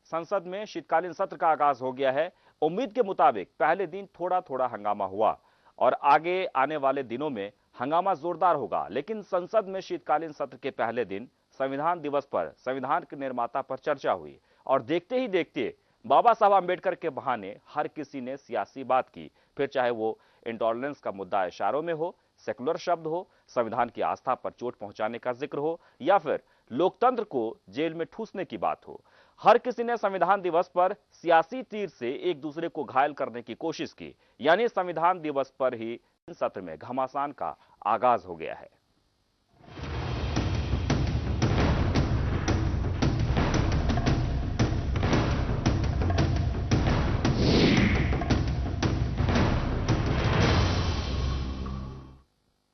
संसद में शीतकालीन सत्र का आगाज हो गया है। उम्मीद के मुताबिक पहले दिन थोड़ा थोड़ा हंगामा हुआ और आगे आने वाले दिनों में हंगामा जोरदार होगा। लेकिन संसद में शीतकालीन सत्र के पहले दिन संविधान दिवस पर संविधान के निर्माता पर चर्चा हुई और देखते ही देखते बाबा साहब आंबेडकर के बहाने हर किसी ने सियासी बात की, फिर चाहे वो इंटॉलरेंस का मुद्दा इशारों में हो, सेकुलर शब्द हो, संविधान की आस्था पर चोट पहुंचाने का जिक्र हो या फिर लोकतंत्र को जेल में ठूसने की बात हो। हर किसी ने संविधान दिवस पर सियासी तीर से एक दूसरे को घायल करने की कोशिश की, यानी संविधान दिवस पर ही सत्र में घमासान का आगाज हो गया है।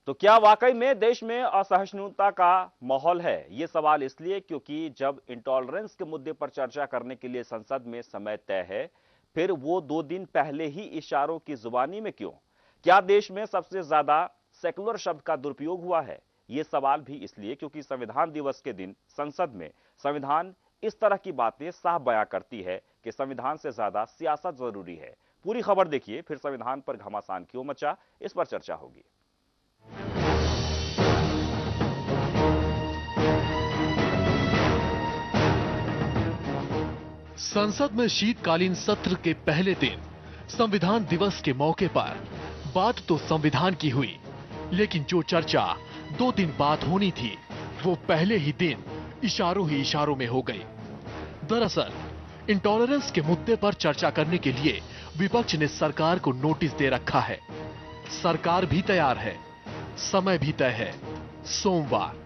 तो क्या वाकई में देश में असहिष्णुता का माहौल है? ये सवाल इसलिए क्योंकि जब इंटॉलरेंस के मुद्दे पर चर्चा करने के लिए संसद में समय तय है, फिर वो 2 दिन पहले ही इशारों की जुबानी में क्यों? क्या देश में सबसे ज्यादा सेकुलर शब्द का दुरुपयोग हुआ है? ये सवाल भी इसलिए क्योंकि संविधान दिवस के दिन संसद में संविधान इस तरह की बातें साफ बयां करती है कि संविधान से ज्यादा सियासत जरूरी है। पूरी खबर देखिए, फिर संविधान पर घमासान क्यों मचा, इस पर चर्चा होगी। संसद में शीतकालीन सत्र के पहले दिन संविधान दिवस के मौके पर बात तो संविधान की हुई, लेकिन जो चर्चा 2 दिन बाद होनी थी वो पहले ही दिन इशारों ही इशारों में हो गई। दरअसल इंटॉलरेंस के मुद्दे पर चर्चा करने के लिए विपक्ष ने सरकार को नोटिस दे रखा है। सरकार भी तैयार है, समय भी तय है, सोमवार।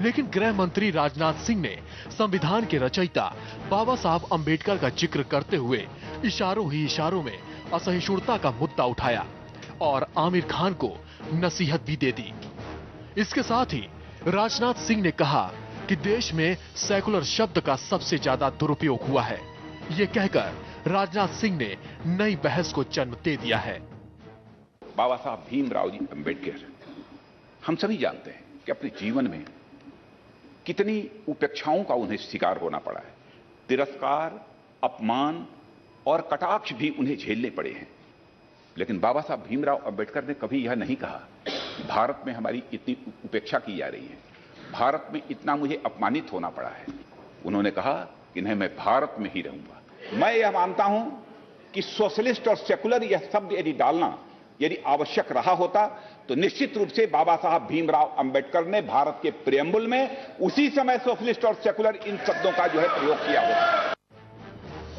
लेकिन गृह मंत्री राजनाथ सिंह ने संविधान के रचयिता बाबा साहब अंबेडकर का जिक्र करते हुए इशारों ही इशारों में असहिष्णुता का मुद्दा उठाया और आमिर खान को नसीहत भी दे दी। इसके साथ ही राजनाथ सिंह ने कहा कि देश में सेकुलर शब्द का सबसे ज्यादा दुरुपयोग हुआ है। ये कहकर राजनाथ सिंह ने नई बहस को जन्म दे दिया है। बाबा साहब भीमराव जी अंबेडकर, हम सभी जानते हैं कि अपने जीवन में कितनी उपेक्षाओं का उन्हें शिकार होना पड़ा है। तिरस्कार, अपमान और कटाक्ष भी उन्हें झेलने पड़े हैं। लेकिन बाबा साहब भीमराव अंबेडकर ने कभी यह नहीं कहा भारत में हमारी इतनी उपेक्षा की जा रही है, भारत में इतना मुझे अपमानित होना पड़ा है। उन्होंने कहा कि नहीं, मैं भारत में ही रहूंगा। मैं यह मानता हूं कि सोशलिस्ट और सेकुलर यह शब्द यदि डालना यदि आवश्यक रहा होता तो निश्चित रूप से बाबा साहब भीमराव अंबेडकर ने भारत के प्रियम्बल में उसी समय सोशलिस्ट और सेकुलर इन शब्दों का जो है प्रयोग किया होता।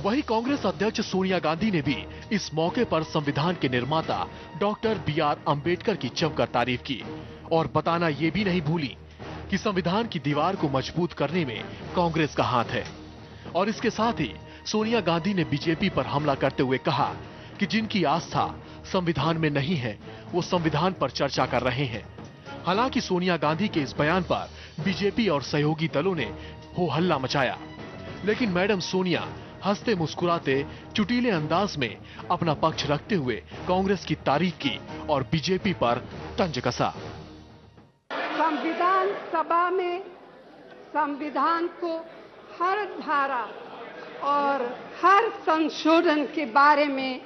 वहीं कांग्रेस अध्यक्ष सोनिया गांधी ने भी इस मौके पर संविधान के निर्माता डॉक्टर बी.आर. अंबेडकर की जमकर तारीफ की और बताना ये भी नहीं भूली कि संविधान की दीवार को मजबूत करने में कांग्रेस का हाथ है। और इसके साथ ही सोनिया गांधी ने बीजेपी पर हमला करते हुए कहा कि जिनकी आस्था संविधान में नहीं है वो संविधान पर चर्चा कर रहे हैं। हालांकि सोनिया गांधी के इस बयान पर बीजेपी और सहयोगी दलों ने हो हल्ला मचाया, लेकिन मैडम सोनिया हंसते मुस्कुराते चुटीले अंदाज में अपना पक्ष रखते हुए कांग्रेस की तारीफ की और बीजेपी पर तंज कसा। संविधान सभा में संविधान को हर धारा और हर संशोधन के बारे में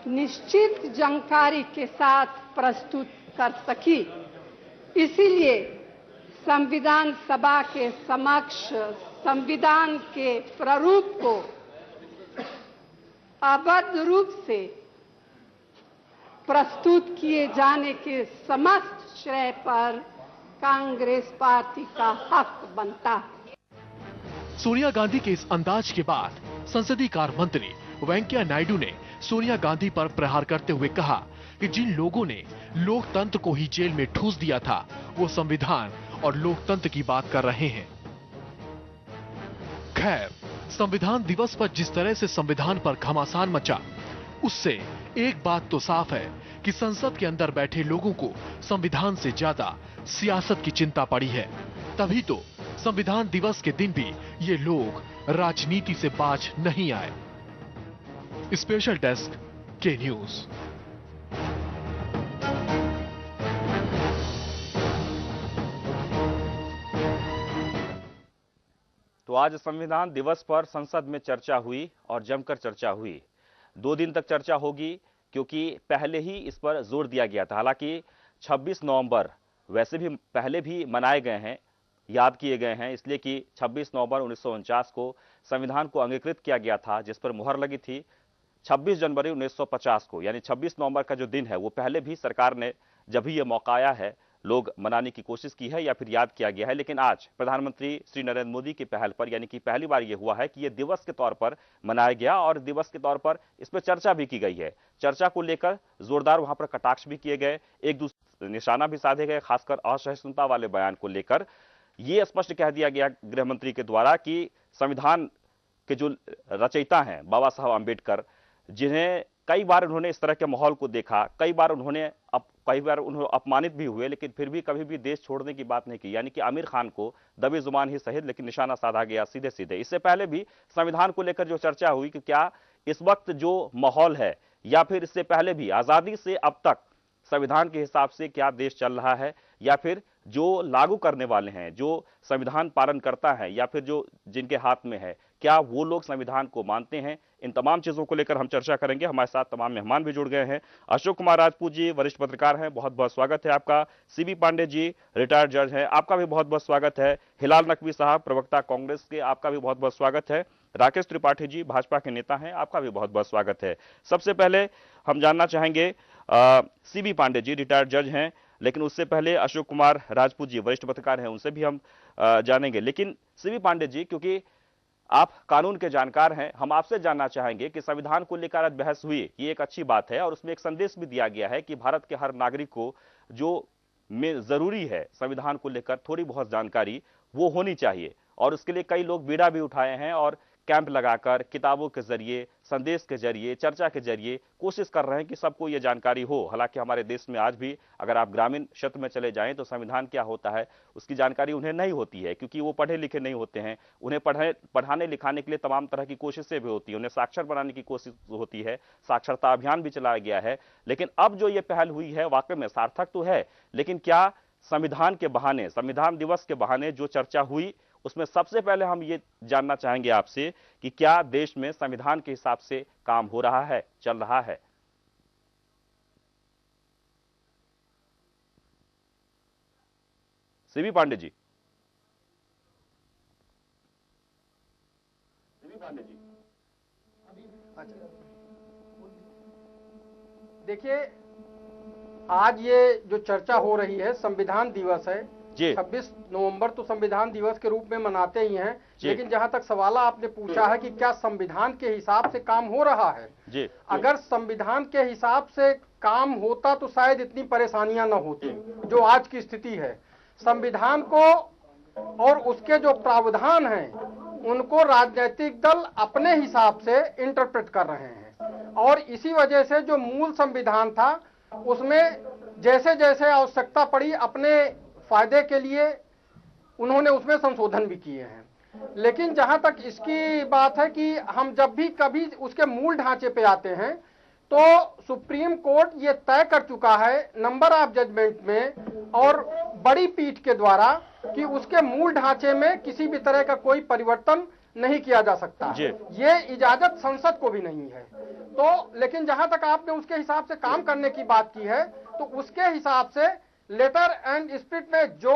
निश्चित जानकारी के साथ प्रस्तुत कर सकी। इसीलिए संविधान सभा के समक्ष संविधान के प्रारूप को अवैध रूप से प्रस्तुत किए जाने के समस्त श्रेय पर कांग्रेस पार्टी का हक बनता है। सोनिया गांधी के इस अंदाज के बाद संसदीय कार्य मंत्री वेंकैया नायडू ने सोनिया गांधी पर प्रहार करते हुए कहा कि जिन लोगों ने लोकतंत्र को ही जेल में ठूस दिया था वो संविधान और लोकतंत्र की बात कर रहे हैं। खैर, संविधान दिवस पर जिस तरह से संविधान पर घमासान मचा, उससे एक बात तो साफ है कि संसद के अंदर बैठे लोगों को संविधान से ज्यादा सियासत की चिंता पड़ी है। तभी तो संविधान दिवस के दिन भी ये लोग राजनीति से बाज नहीं आए। स्पेशल डेस्क के न्यूज। तो तो आज संविधान दिवस पर संसद में चर्चा हुई और जमकर चर्चा हुई। 2 दिन तक चर्चा होगी क्योंकि पहले ही इस पर जोर दिया गया था। हालांकि 26 नवंबर वैसे भी पहले भी मनाए गए हैं, याद किए गए हैं, इसलिए कि 26 नवंबर 1949 को संविधान को अंगीकृत किया गया था, जिस पर मुहर लगी थी 26 जनवरी 1950 को, यानी 26 नवंबर का जो दिन है वो पहले भी सरकार ने जब भी ये मौका आया है लोग मनाने की कोशिश की है या फिर याद किया गया है। लेकिन आज प्रधानमंत्री श्री नरेंद्र मोदी की पहल पर, यानी कि पहली बार ये हुआ है कि ये दिवस के तौर पर मनाया गया और दिवस के तौर पर इस पर चर्चा भी की गई है। चर्चा को लेकर जोरदार वहां पर कटाक्ष भी किए गए, एक दूसरे निशाना भी साधे गए, खासकर असहिष्णुता वाले बयान को लेकर ये स्पष्ट कह दिया गया गृह मंत्री के द्वारा कि संविधान के जो रचयिता हैं बाबा साहब आंबेडकर, जिन्हें कई बार उन्होंने इस तरह के माहौल को देखा, कई बार उन्होंने अपमानित भी हुए, लेकिन फिर भी कभी भी देश छोड़ने की बात नहीं की। यानी कि आमिर खान को दबे जुबान ही सही, लेकिन निशाना साधा गया सीधे सीधे। इससे पहले भी संविधान को लेकर जो चर्चा हुई कि क्या इस वक्त जो माहौल है या फिर इससे पहले भी आजादी से अब तक संविधान के हिसाब से क्या देश चल रहा है, या फिर जो लागू करने वाले हैं, जो संविधान पालन करता है, या फिर जो जिनके हाथ में है, क्या वो लोग संविधान को मानते हैं। इन तमाम चीजों को लेकर हम चर्चा करेंगे। हमारे साथ तमाम मेहमान भी जुड़ गए हैं। अशोक कुमार राजपूत जी वरिष्ठ पत्रकार हैं, बहुत बहुत स्वागत है आपका। सीबी पांडे जी रिटायर्ड जज हैं, आपका भी बहुत बहुत स्वागत है। हिलाल नकवी साहब प्रवक्ता कांग्रेस के, आपका भी बहुत बहुत स्वागत है। राकेश त्रिपाठी जी भाजपा के नेता हैं, आपका भी बहुत बहुत स्वागत है। सबसे पहले हम जानना चाहेंगे, सीबी पांडे जी रिटायर्ड जज हैं, लेकिन उससे पहले अशोक कुमार राजपूत जी वरिष्ठ पत्रकार हैं, उनसे भी हम जानेंगे। लेकिन सीबी पांडे जी, क्योंकि आप कानून के जानकार हैं, हम आपसे जानना चाहेंगे कि संविधान को लेकर आज बहस हुई, ये एक अच्छी बात है और उसमें एक संदेश भी दिया गया है कि भारत के हर नागरिक को जो में जरूरी है संविधान को लेकर थोड़ी बहुत जानकारी वो होनी चाहिए, और उसके लिए कई लोग बीड़ा भी उठाए हैं और कैंप लगाकर किताबों के जरिए, संदेश के जरिए, चर्चा के जरिए कोशिश कर रहे हैं कि सबको ये जानकारी हो। हालांकि हमारे देश में आज भी अगर आप ग्रामीण क्षेत्र में चले जाएं तो संविधान क्या होता है उसकी जानकारी उन्हें नहीं होती है, क्योंकि वो पढ़े लिखे नहीं होते हैं। उन्हें पढ़ाने लिखाने के लिए तमाम तरह की कोशिशें भी होती है, उन्हें साक्षर बनाने की कोशिश होती है, साक्षरता अभियान भी चलाया गया है। लेकिन अब जो ये पहल हुई है वाकई में सार्थक तो है, लेकिन क्या संविधान के बहाने, संविधान दिवस के बहाने जो चर्चा हुई उसमें सबसे पहले हम ये जानना चाहेंगे आपसे कि क्या देश में संविधान के हिसाब से काम हो रहा है, चल रहा है? सीबी पांडे जी। देखिए, आज ये जो चर्चा हो रही है, संविधान दिवस है, 26 नवंबर तो संविधान दिवस के रूप में मनाते ही हैं, लेकिन जहां तक सवाल आपने पूछा है कि क्या संविधान के हिसाब से काम हो रहा है जी, अगर संविधान के हिसाब से काम होता तो शायद इतनी परेशानियां न होती जो आज की स्थिति है। संविधान को और उसके जो प्रावधान हैं उनको राजनीतिक दल अपने हिसाब से इंटरप्रेट कर रहे हैं, और इसी वजह से जो मूल संविधान था उसमें जैसे जैसे आवश्यकता पड़ी अपने फायदे के लिए उन्होंने उसमें संशोधन भी किए हैं। लेकिन जहां तक इसकी बात है कि हम जब भी कभी उसके मूल ढांचे पे आते हैं तो सुप्रीम कोर्ट ये तय कर चुका है नंबर ऑफ जजमेंट में और बड़ी पीठ के द्वारा कि उसके मूल ढांचे में किसी भी तरह का कोई परिवर्तन नहीं किया जा सकता। ये इजाजत संसद को भी नहीं है। तो लेकिन जहां तक आपने उसके हिसाब से काम करने की बात की है तो उसके हिसाब से लेटर एंड स्पिरिट में जो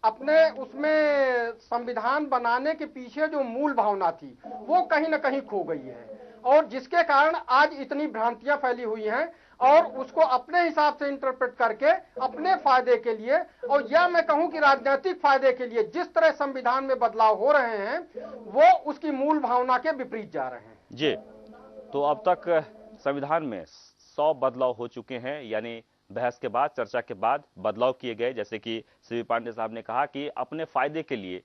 अपने उसमें संविधान बनाने के पीछे जो मूल भावना थी वो कहीं ना कहीं खो गई है, और जिसके कारण आज इतनी भ्रांतियां फैली हुई हैं और उसको अपने हिसाब से इंटरप्रेट करके अपने फायदे के लिए, और यह मैं कहूं कि राजनीतिक फायदे के लिए जिस तरह संविधान में बदलाव हो रहे हैं वो उसकी मूल भावना के विपरीत जा रहे हैं। जी, तो अब तक संविधान में 100 बदलाव हो चुके हैं, यानी बहस के बाद, चर्चा के बाद बदलाव किए गए। जैसे कि सीबी पांडे साहब ने कहा कि अपने फायदे के लिए,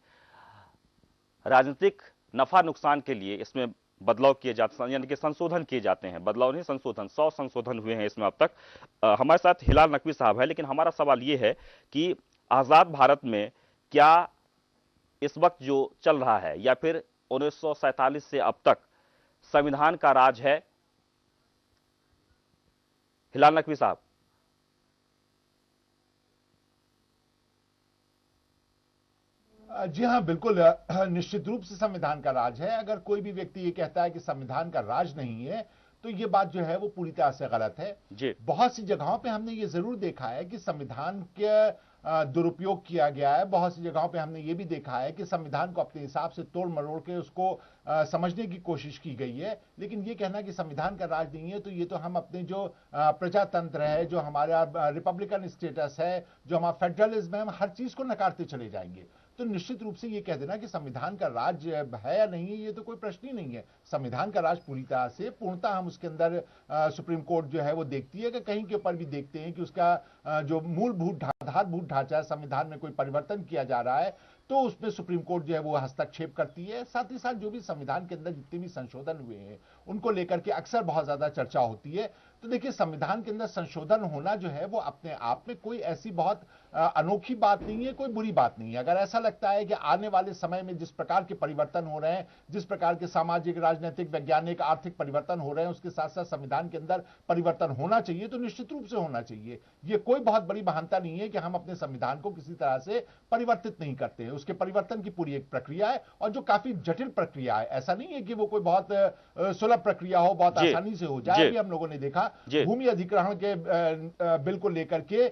राजनीतिक नफा नुकसान के लिए इसमें बदलाव किए जाते हैं, यानी कि संशोधन किए जाते हैं। बदलाव नहीं, संशोधन। 100 संशोधन हुए हैं इसमें अब तक। हमारे साथ हिलाल नकवी साहब है, लेकिन हमारा सवाल यह है कि आजाद भारत में क्या इस वक्त जो चल रहा है या फिर 1947 से अब तक संविधान का राज है? हिलाल नकवी साहब। जी हाँ, बिल्कुल। निश्चित रूप से संविधान का राज है। अगर कोई भी व्यक्ति ये कहता है कि संविधान का राज नहीं है, तो ये बात जो है वो पूरी तरह से गलत है। जी। बहुत सी जगहों पे हमने ये जरूर देखा है कि संविधान के दुरुपयोग किया गया है। बहुत सी जगहों पे हमने ये भी देखा है कि संविधान को अपने हिसाब से तोड़ मरोड़ के उसको समझने की कोशिश की गई है। लेकिन ये कहना कि संविधान का राज नहीं है, तो ये तो हम अपने जो प्रजातंत्र है, जो हमारा रिपब्लिकन स्टेटस है, जो हमारा फेडरलिज्म है, हम हर चीज को नकारते चले जाएंगे। तो निश्चित रूप से ये कह देना कि संविधान का राज है या नहीं है, ये तो कोई प्रश्न ही नहीं है। संविधान का राज पूरी तरह से पूर्णतः हम उसके अंदर सुप्रीम कोर्ट जो है वो देखती है कि कहीं के ऊपर भी देखते हैं कि उसका जो मूलभूत आधारभूत ढांचा है, संविधान में कोई परिवर्तन किया जा रहा है, तो उसमें सुप्रीम कोर्ट जो है वो हस्तक्षेप करती है। साथ ही साथ जो भी संविधान के अंदर जितने भी संशोधन हुए हैं उनको लेकर के अक्सर बहुत ज्यादा चर्चा होती है। तो देखिए, संविधान के अंदर संशोधन होना जो है वो अपने आप में कोई ऐसी बहुत अनोखी बात नहीं है, कोई बुरी बात नहीं है। अगर ऐसा लगता है कि आने वाले समय में जिस प्रकार के परिवर्तन हो रहे हैं, जिस प्रकार के सामाजिक, राजनीतिक, वैज्ञानिक, आर्थिक परिवर्तन हो रहे हैं, उसके साथ साथ संविधान के अंदर परिवर्तन होना चाहिए, तो निश्चित रूप से होना चाहिए। ये कोई बहुत बड़ी महानता नहीं है कि हम अपने संविधान को किसी तरह से परिवर्तित नहीं करते हैं। उसके परिवर्तन की पूरी एक प्रक्रिया है, और जो काफी जटिल प्रक्रिया है। ऐसा नहीं है कि वो कोई बहुत सुलभ प्रक्रिया हो, बहुत आसानी से हो जाए। अभी हम लोगों ने देखा भूमि अधिग्रहण के बिल को लेकर के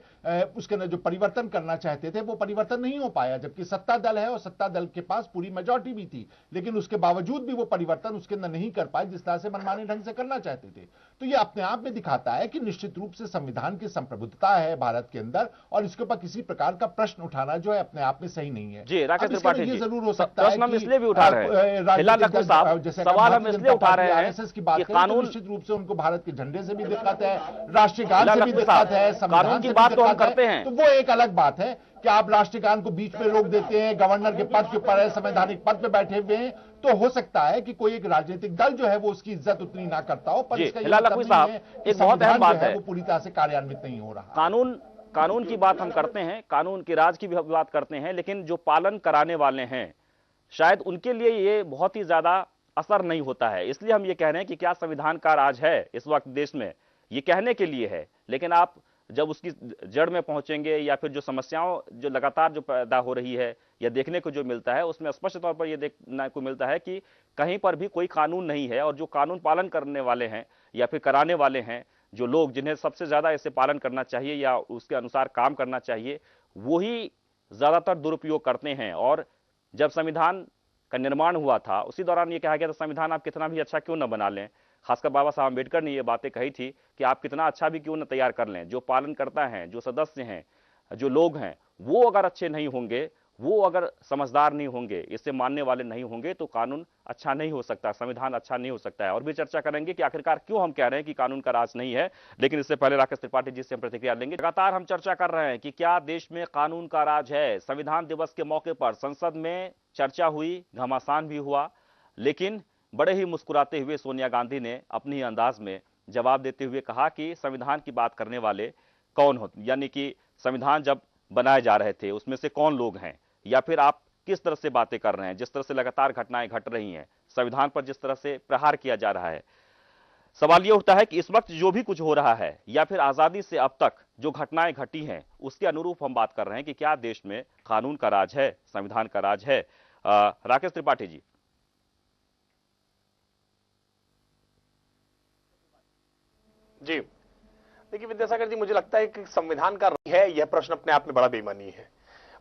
उसके अंदर जो परिवर्तन करना चाहते थे वो परिवर्तन नहीं हो पाया, जबकि सत्ता दल है और सत्ता दल के पास पूरी मेजॉरिटी भी थी, लेकिन उसके बावजूद भी वो परिवर्तन उसके अंदर नहीं कर पाए जिस तरह से मनमाने ढंग से करना चाहते थे। तो ये अपने आप में दिखाता है कि निश्चित रूप से संविधान की संप्रभुता है भारत के अंदर, और इसके ऊपर किसी प्रकार का प्रश्न उठाना जो है अपने आप में सही नहीं है। जी, राकेश त्रिपाठी जी, ये जरूर हो सकता है कि इसलिए भी उठा रहे हैं, जैसे सवाल हम इसलिए उठा रहे हैं की बात करें, तो निश्चित रूप से उनको भारत के झंडे से भी दिक्कत है, राष्ट्रीय गान से भी दिक्कत है, संविधान की बात तो हम करते हैं, तो वो एक अलग बात है कि आप राष्ट्रीय गान को बीच में रोक देते हैं, गवर्नर के पद के ऊपर है, संवैधानिक पद पे बैठे हुए हैं, तो हो सकता है कि कोई एक राजनीतिक दल जो है वो उसकी इज्जत उतनी ना करता हो, पर इसका एक बहुत अहम बात है, वो पूरी तरह से कार्यान्वित नहीं हो रहा। कानून की बात हम करते हैं, कानून की राज की भी बात करते हैं, लेकिन जो पालन कराने वाले हैं शायद उनके लिए ये बहुत ही ज्यादा असर नहीं होता है। इसलिए हम ये कह रहे हैं कि क्या संविधान का राज है इस वक्त देश में, ये कहने के लिए है, लेकिन आप जब उसकी जड़ में पहुंचेंगे या फिर जो समस्याओं जो लगातार जो पैदा हो रही है या देखने को जो मिलता है, उसमें स्पष्ट तौर पर यह देखने को मिलता है कि कहीं पर भी कोई कानून नहीं है, और जो कानून पालन करने वाले हैं या फिर कराने वाले हैं, जो लोग जिन्हें सबसे ज्यादा इसे पालन करना चाहिए या उसके अनुसार काम करना चाहिए, वही ज्यादातर दुरुपयोग करते हैं। और जब संविधान का निर्माण हुआ था उसी दौरान ये कहा गया था संविधान आप कितना भी अच्छा क्यों न बना लें, खासकर बाबा साहब अम्बेडकर ने ये बातें कही थी कि आप कितना अच्छा भी क्यों न तैयार कर लें, जो पालन करता है, जो सदस्य हैं, जो लोग हैं, वो अगर अच्छे नहीं होंगे, वो अगर समझदार नहीं होंगे, इसे मानने वाले नहीं होंगे, तो कानून अच्छा नहीं हो सकता, संविधान अच्छा नहीं हो सकता है। और भी चर्चा करेंगे कि आखिरकार क्यों हम कह रहे हैं कि कानून का राज नहीं है, लेकिन इससे पहले राकेश त्रिपाठी जी से हम प्रतिक्रिया लेंगे। लगातार हम चर्चा कर रहे हैं कि क्या देश में कानून का राज है। संविधान दिवस के मौके पर संसद में चर्चा हुई, घमासान भी हुआ, लेकिन बड़े ही मुस्कुराते हुए सोनिया गांधी ने अपनी ही अंदाज में जवाब देते हुए कहा कि संविधान की बात करने वाले कौन हो, यानी कि संविधान जब बनाए जा रहे थे उसमें से कौन लोग हैं, या फिर आप किस तरह से बातें कर रहे हैं, जिस तरह से लगातार घटनाएं घट रही हैं, संविधान पर जिस तरह से प्रहार किया जा रहा है। सवाल यह उठता है कि इस वक्त जो भी कुछ हो रहा है या फिर आजादी से अब तक जो घटनाएं घटी हैं उसके अनुरूप हम बात कर रहे हैं कि क्या देश में कानून का राज है, संविधान का राज है। राकेश त्रिपाठी जी। जी देखिए विद्यासागर जी, मुझे लगता है कि संविधान का राज है, यह प्रश्न अपने आप में बड़ा बेईमानी है।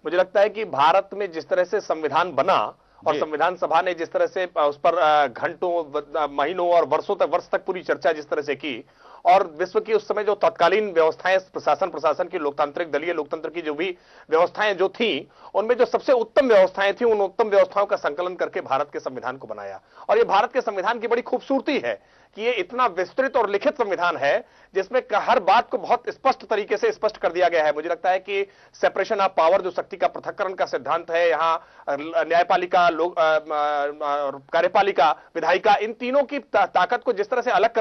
मुझे लगता है कि भारत में जिस तरह से संविधान बना और संविधान सभा ने जिस तरह से उस पर घंटों, महीनों और वर्ष तक पूरी चर्चा जिस तरह से की, और विश्व की उस समय जो तत्कालीन व्यवस्थाएं प्रशासन की लोकतांत्रिक दलीय लोकतंत्र की जो भी व्यवस्थाएं जो थी, उनमें जो सबसे उत्तम व्यवस्थाएं थी, उन उत्तम व्यवस्थाओं का संकलन करके भारत के संविधान को बनाया। और ये भारत के संविधान की बड़ी खूबसूरती है कि ये इतना विस्तृत और लिखित संविधान है जिसमें हर बात को बहुत स्पष्ट तरीके से स्पष्ट कर दिया गया है। मुझे लगता है कि सेपरेशन ऑफ पावर, जो शक्ति का पृथक्करण का सिद्धांत है, यहाँ न्यायपालिका, कार्यपालिका, विधायिका, इन तीनों की ताकत को जिस तरह से अलग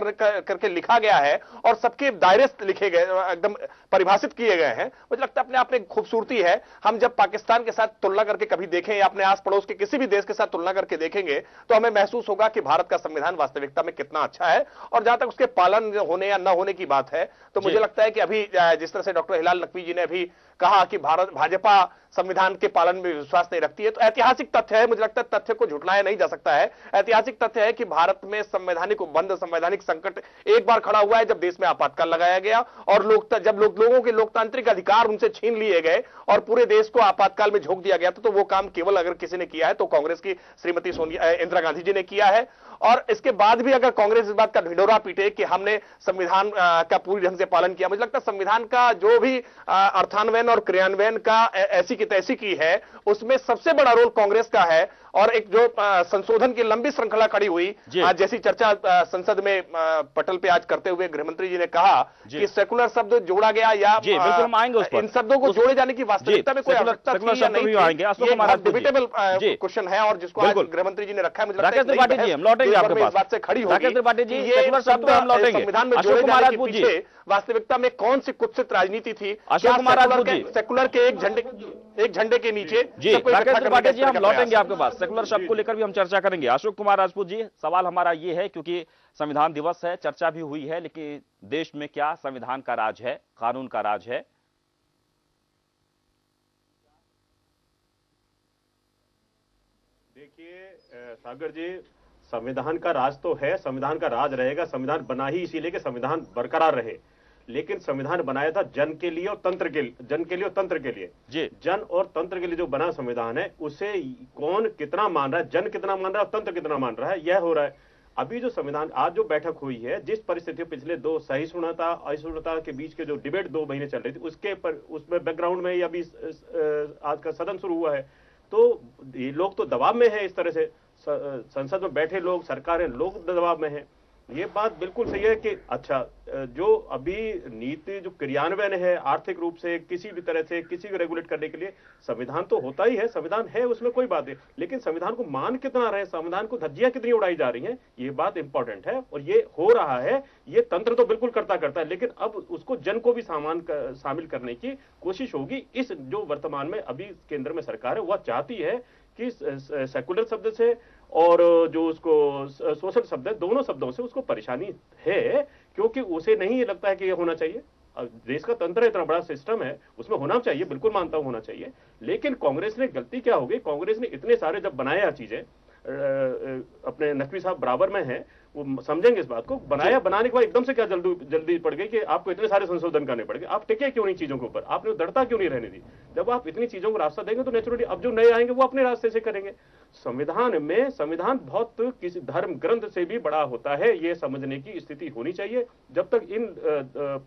करके लिखा गया है और सबके दायरे लिखे गए, एकदम परिभाषित किए गए हैं, मुझे लगता है अपने आप में खूबसूरती है। हम जब पाकिस्तान के साथ तुलना करके कभी देखें या अपने आस पड़ोस के किसी भी देश के साथ तुलना करके देखेंगे तो हमें महसूस होगा कि भारत का संविधान वास्तविकता में कितना अच्छा अच्छा है। और जहां तक उसके पालन होने या न होने की बात है, तो मुझे लगता है कि अभी जिस तरह से डॉक्टर हिलाल नकवी जी ने अभी कहा कि भाजपा संविधान के पालन में विश्वास नहीं रखती है, तो ऐतिहासिक तथ्य है। मुझे लगता है तथ्य को झुठलाया नहीं जा सकता है। ऐतिहासिक तथ्य है कि भारत में संवैधानिक उपबंध, संवैधानिक संकट एक बार खड़ा हुआ है जब देश में आपातकाल लगाया गया और जब लोगों के लोकतांत्रिक अधिकार उनसे छीन लिए गए और पूरे देश को आपातकाल में झोंक दिया गया था। तो वो काम केवल अगर किसी ने किया है तो कांग्रेस की श्रीमती इंदिरा गांधी जी ने किया है। और इसके बाद भी अगर कांग्रेस इस बात का ढिंढोरा पीटे कि हमने संविधान का पूरी ढंग से पालन किया, मुझे लगता है संविधान का जो भी अर्थान्वयन और क्रियान्वयन का ऐसी की तैसी की है, उसमें सबसे बड़ा रोल कांग्रेस का है। और एक जो संशोधन की लंबी श्रृंखला खड़ी हुई, आज जैसी चर्चा संसद में पटल पे आज करते हुए गृहमंत्री जी ने कहा कि सेकुलर शब्द जोड़ा गया या इन शब्दों को जोड़े जाने की वास्तविकता में कोई आवश्यकता थी या नहीं, डिबेटेबल क्वेश्चन है और जिसको आज गृहमंत्री जी ने रखा है। मुझे लगता है इस बात से खड़ी होगी ये शब्द संविधान में जोड़े जाने के पीछे वास्तविकता में कौन सी कुत्सित राजनीति थी। सेकुलर के एक झंडे के नीचे जी हम लौटेंगे आपके पास, सेकुलर शब्द को लेकर भी हम चर्चा करेंगे। अशोक कुमार राजपूत जी, सवाल हमारा ये है, क्योंकि संविधान दिवस है, चर्चा भी हुई है, लेकिन देश में क्या संविधान का राज है, कानून का राज है? देखिए सागर जी, संविधान का राज तो है, संविधान का राज रहेगा। संविधान बना ही इसीलिए कि संविधान बरकरार रहे, लेकिन संविधान बनाया था जन के लिए और तंत्र के लिए, जन के लिए और तंत्र के लिए। जी, जन और तंत्र के लिए जो बना संविधान है उसे कौन कितना मान रहा है, जन कितना मान रहा है और तंत्र कितना मान रहा है, यह हो रहा है। अभी जो संविधान आज जो बैठक हुई है, जिस परिस्थिति पिछले दो सहिष्णुता असहिष्णुता के बीच के जो डिबेट 2 महीने चल रही थी, उसके पर उसमें बैकग्राउंड में अभी आज का सदन शुरू हुआ है, तो ये लोग तो दबाव में है। इस तरह से संसद में बैठे लोग, सरकारें, लोग दबाव में है। ये बात बिल्कुल सही है कि अच्छा, जो अभी नीति जो क्रियान्वयन है आर्थिक रूप से किसी भी तरह से किसी को रेगुलेट करने के लिए संविधान तो होता ही है, संविधान है, उसमें कोई बात नहीं, लेकिन संविधान को मान कितना रहे, संविधान को धज्जियां कितनी उड़ाई जा रही हैं, ये बात इंपॉर्टेंट है। और ये हो रहा है, ये तंत्र तो बिल्कुल करता है, लेकिन अब उसको जन को भी शामिल करने की कोशिश होगी। इस जो वर्तमान में अभी केंद्र में सरकार है वह चाहती है कि सेकुलर शब्द से और जो उसको सोशल शब्द है, दोनों शब्दों से उसको परेशानी है, क्योंकि उसे नहीं लगता है कि ये होना चाहिए। देश का तंत्र इतना बड़ा सिस्टम है, उसमें होना चाहिए, बिल्कुल मानता हूं होना चाहिए। लेकिन कांग्रेस ने गलती क्या हो गई, कांग्रेस ने इतने सारे जब बनाया चीजें, अपने नकवी साहब बराबर में हैं, वो समझेंगे इस बात को, बनाने के बाद एकदम से क्या जल्दी पड़ गई कि आपको इतने सारे संशोधन करने पड़ गए। आप टिके क्यों नहीं चीजों के ऊपर, आपने दृढ़ता क्यों नहीं रहने दी? जब आप इतनी चीजों को रास्ता देंगे तो नेचुरली अब जो नए आएंगे वो अपने रास्ते से करेंगे। संविधान बहुत किसी धर्म ग्रंथ से भी बड़ा होता है, ये समझने की स्थिति होनी चाहिए। जब तक इन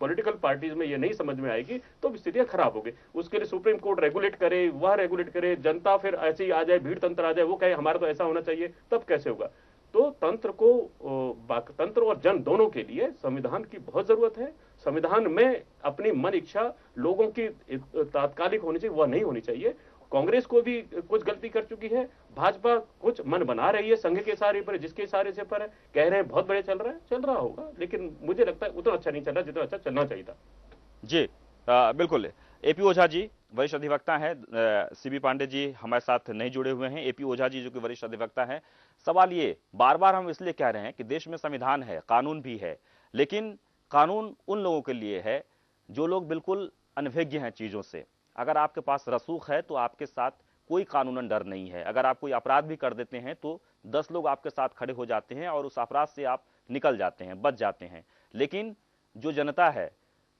पॉलिटिकल पार्टीज में ये नहीं समझ में आएगी तो स्थितियां खराब होगी। उसके लिए सुप्रीम कोर्ट रेगुलेट करे, वह रेगुलेट करे, जनता फिर ऐसे ही आ जाए, भीड़ तंत्र आ जाए, वो कहे हमारा तो ऐसा होना चाहिए, तब कैसे होगा? तो तंत्र और जन दोनों के लिए संविधान की बहुत जरूरत है। संविधान में अपनी मन इच्छा लोगों की तात्कालिक होनी चाहिए, वह नहीं होनी चाहिए। कांग्रेस को भी कुछ गलती कर चुकी है, भाजपा कुछ मन बना रही है संघ के इशारे पर, जिसके इशारे से पर कह रहे हैं बहुत बड़े चल रहा होगा, लेकिन मुझे लगता है उतना अच्छा नहीं चल रहा जितना अच्छा चलना चाहिए था। जी बिल्कुल। एपी ओझा जी वरिष्ठ अधिवक्ता हैं, सीबी पांडे जी हमारे साथ नहीं जुड़े हुए हैं। एपी ओझा जी जो कि वरिष्ठ अधिवक्ता हैं, सवाल ये बार बार हम इसलिए कह रहे हैं कि देश में संविधान है, कानून भी है, लेकिन कानून उन लोगों के लिए है जो लोग बिल्कुल अनभिज्ञ हैं चीजों से। अगर आपके पास रसूख है तो आपके साथ कोई कानूनन डर नहीं है। अगर आप कोई अपराध भी कर देते हैं तो 10 लोग आपके साथ खड़े हो जाते हैं और उस अपराध से आप निकल जाते हैं, बच जाते हैं। लेकिन जो जनता है,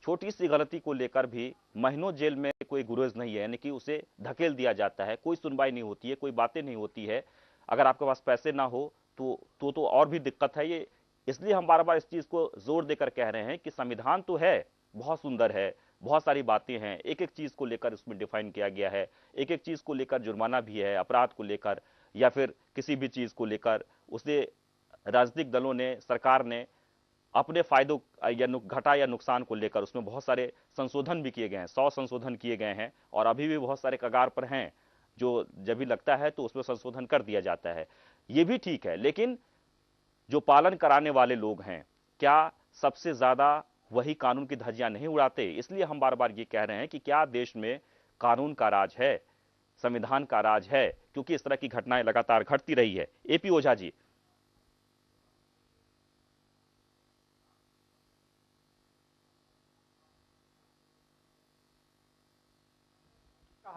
छोटी सी गलती को लेकर भी महीनों जेल में कोई गुरेज नहीं है, यानी कि उसे धकेल दिया जाता है, कोई सुनवाई नहीं होती है, कोई बातें नहीं होती है। अगर आपके पास पैसे ना हो तो और भी दिक्कत है। ये इसलिए हम बार बार इस चीज को जोर देकर कह रहे हैं कि संविधान तो है, बहुत सुंदर है, बहुत सारी बातें हैं, एक एक चीज को लेकर उसमें डिफाइन किया गया है, एक एक चीज को लेकर जुर्माना भी है, अपराध को लेकर या फिर किसी भी चीज को लेकर उसे राजनीतिक दलों ने, सरकार ने अपने फायदों या घटा या नुकसान को लेकर उसमें बहुत सारे संशोधन भी किए गए हैं। 100 संशोधन किए गए हैं और अभी भी बहुत सारे कगार पर हैं, जो जब भी लगता है तो उसमें संशोधन कर दिया जाता है। ये भी ठीक है, लेकिन जो पालन कराने वाले लोग हैं, क्या सबसे ज्यादा वही कानून की धज्जियां नहीं उड़ाते? इसलिए हम बार बार ये कह रहे हैं कि क्या देश में कानून का राज है, संविधान का राज है, क्योंकि इस तरह की घटनाएं लगातार घटती रही है। एपी ओझा जी।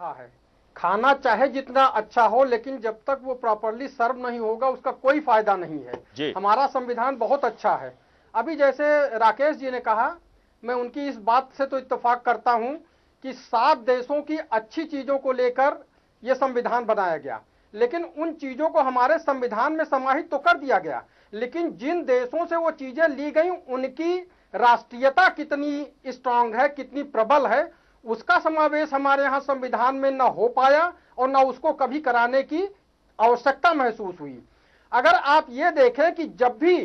रहा है, खाना चाहे जितना अच्छा हो लेकिन जब तक वो प्रॉपरली सर्व नहीं होगा उसका कोई फायदा नहीं है। हमारा संविधान बहुत अच्छा है। अभी जैसे राकेश जी ने कहा, मैं उनकी इस बात से तो इत्तेफाक करता हूं कि 7 देशों की अच्छी चीजों को लेकर यह संविधान बनाया गया, लेकिन उन चीजों को हमारे संविधान में समाहित तो कर दिया गया, लेकिन जिन देशों से वो चीजें ली गई उनकी राष्ट्रीयता कितनी स्ट्रांग है, कितनी प्रबल है, उसका समावेश हमारे यहाँ संविधान में न हो पाया और न उसको कभी कराने की आवश्यकता महसूस हुई। अगर आप ये देखें कि जब भी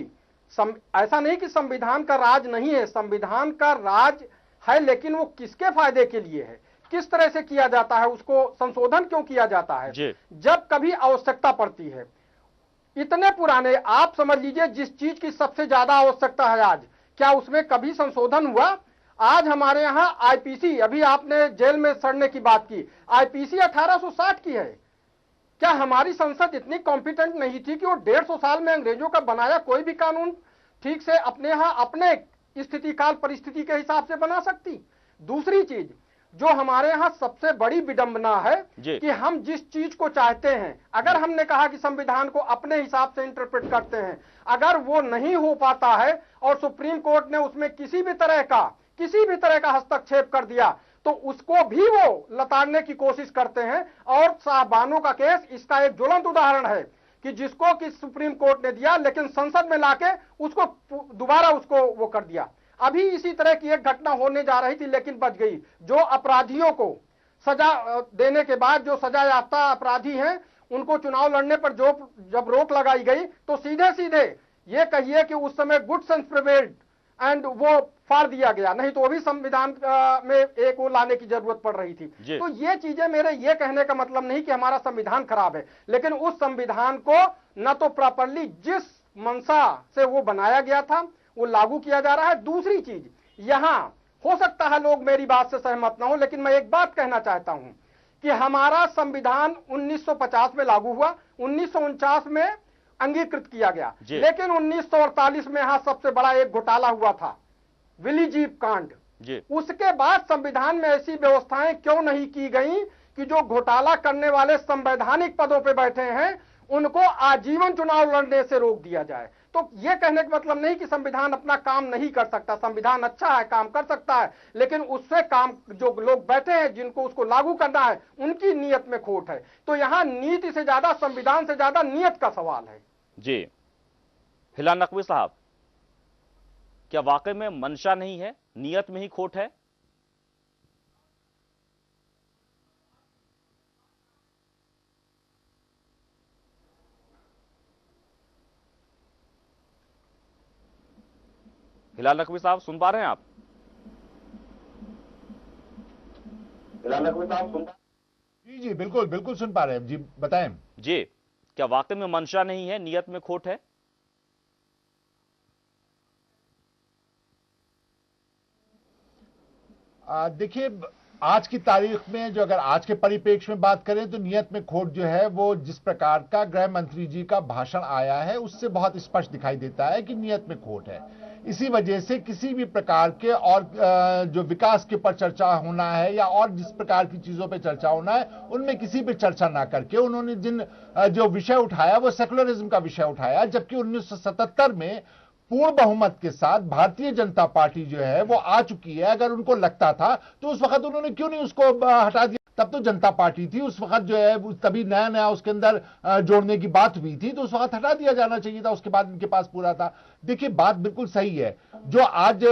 ऐसा नहीं कि संविधान का राज नहीं है, संविधान का राज है, लेकिन वो किसके फायदे के लिए है, किस तरह से किया जाता है, उसको संशोधन क्यों किया जाता है, जब कभी आवश्यकता पड़ती है। इतने पुराने, आप समझ लीजिए जिस चीज की सबसे ज्यादा आवश्यकता है आज, क्या उसमें कभी संशोधन हुआ? आज हमारे यहाँ आईपीसी, अभी आपने जेल में सड़ने की बात की, आईपीसी 1860 की है। क्या हमारी संसद इतनी कॉम्पिटेंट नहीं थी कि वो 150 साल में अंग्रेजों का बनाया कोई भी कानून ठीक से अपने यहाँ अपने स्थिति काल परिस्थिति के हिसाब से बना सकती? दूसरी चीज जो हमारे यहाँ सबसे बड़ी विडंबना है कि हम जिस चीज को चाहते हैं, अगर हमने कहा कि संविधान को अपने हिसाब से इंटरप्रेट करते हैं, अगर वो नहीं हो पाता है और सुप्रीम कोर्ट ने उसमें किसी भी तरह का हस्तक्षेप कर दिया, तो उसको भी वो लताड़ने की कोशिश करते हैं। और साहबानों का केस इसका एक ज्वलंत उदाहरण है कि जिसको कि सुप्रीम कोर्ट ने दिया, लेकिन संसद में लाके उसको दोबारा उसको वो कर दिया। अभी इसी तरह की एक घटना होने जा रही थी लेकिन बच गई। जो अपराधियों को सजा देने के बाद जो सजा याफ्ता अपराधी हैं उनको चुनाव लड़ने पर जब रोक लगाई गई तो सीधे सीधे ये कहिए कि उस समय गुड सेंस प्रिवेल्ड एंड वो फाड़ दिया गया, नहीं तो भी संविधान में एक वो लाने की जरूरत पड़ रही थी। तो ये चीजें, मेरे ये कहने का मतलब नहीं कि हमारा संविधान खराब है, लेकिन उस संविधान को न तो प्रॉपरली जिस मंशा से वो बनाया गया था वो लागू किया जा रहा है। दूसरी चीज, यहां हो सकता है लोग मेरी बात से सहमत ना हो, लेकिन मैं एक बात कहना चाहता हूं कि हमारा संविधान 1950 में लागू हुआ, 1949 में अंगीकृत किया गया, लेकिन 1948 में यहां सबसे बड़ा एक घोटाला हुआ था, विलीजीप कांड। उसके बाद संविधान में ऐसी व्यवस्थाएं क्यों नहीं की गई कि जो घोटाला करने वाले संवैधानिक पदों पे बैठे हैं उनको आजीवन चुनाव लड़ने से रोक दिया जाए? तो यह कहने का मतलब नहीं कि संविधान अपना काम नहीं कर सकता, संविधान अच्छा है, काम कर सकता है, लेकिन उससे काम जो लोग बैठे हैं जिनको उसको लागू करना है उनकी नीयत में खोट है। तो यहां नीति से ज्यादा, संविधान से ज्यादा नीयत का सवाल है। जी हिलाल नकवी साहब, क्या वाकई में मंशा नहीं है, नीयत में ही खोट है? हिलाल नकवी साहब सुन पा रहे हैं आप? हिलाल नकवी साहब सुन? जी बिल्कुल बिल्कुल सुन पा रहे हैं जी, बताएं। जी, क्या वाकई में मंशा नहीं है, नीयत में खोट है? देखिए, आज की तारीख में जो अगर आज के परिप्रेक्ष्य में बात करें तो नीयत में खोट जो है वो जिस प्रकार का गृह मंत्री जी का भाषण आया है उससे बहुत स्पष्ट दिखाई देता है कि नीयत में खोट है। इसी वजह से किसी भी प्रकार के और जो विकास के ऊपर चर्चा होना है या और जिस प्रकार की चीजों पे चर्चा होना है उनमें किसी पे चर्चा ना करके उन्होंने जो विषय उठाया वो सेकुलरिज्म का विषय उठाया, जबकि 1977 में पूर्ण बहुमत के साथ भारतीय जनता पार्टी जो है वो आ चुकी है। अगर उनको लगता था तो उस वक्त उन्होंने क्यों नहीं उसको हटा दिया? तब तो जनता पार्टी थी उस वक्त जो है, तभी नया नया उसके अंदर जोड़ने की बात हुई थी, तो उस वक्त हटा दिया जाना चाहिए था। उसके बाद इनके पास पूरा था। देखिए, बात बिल्कुल सही है जो आज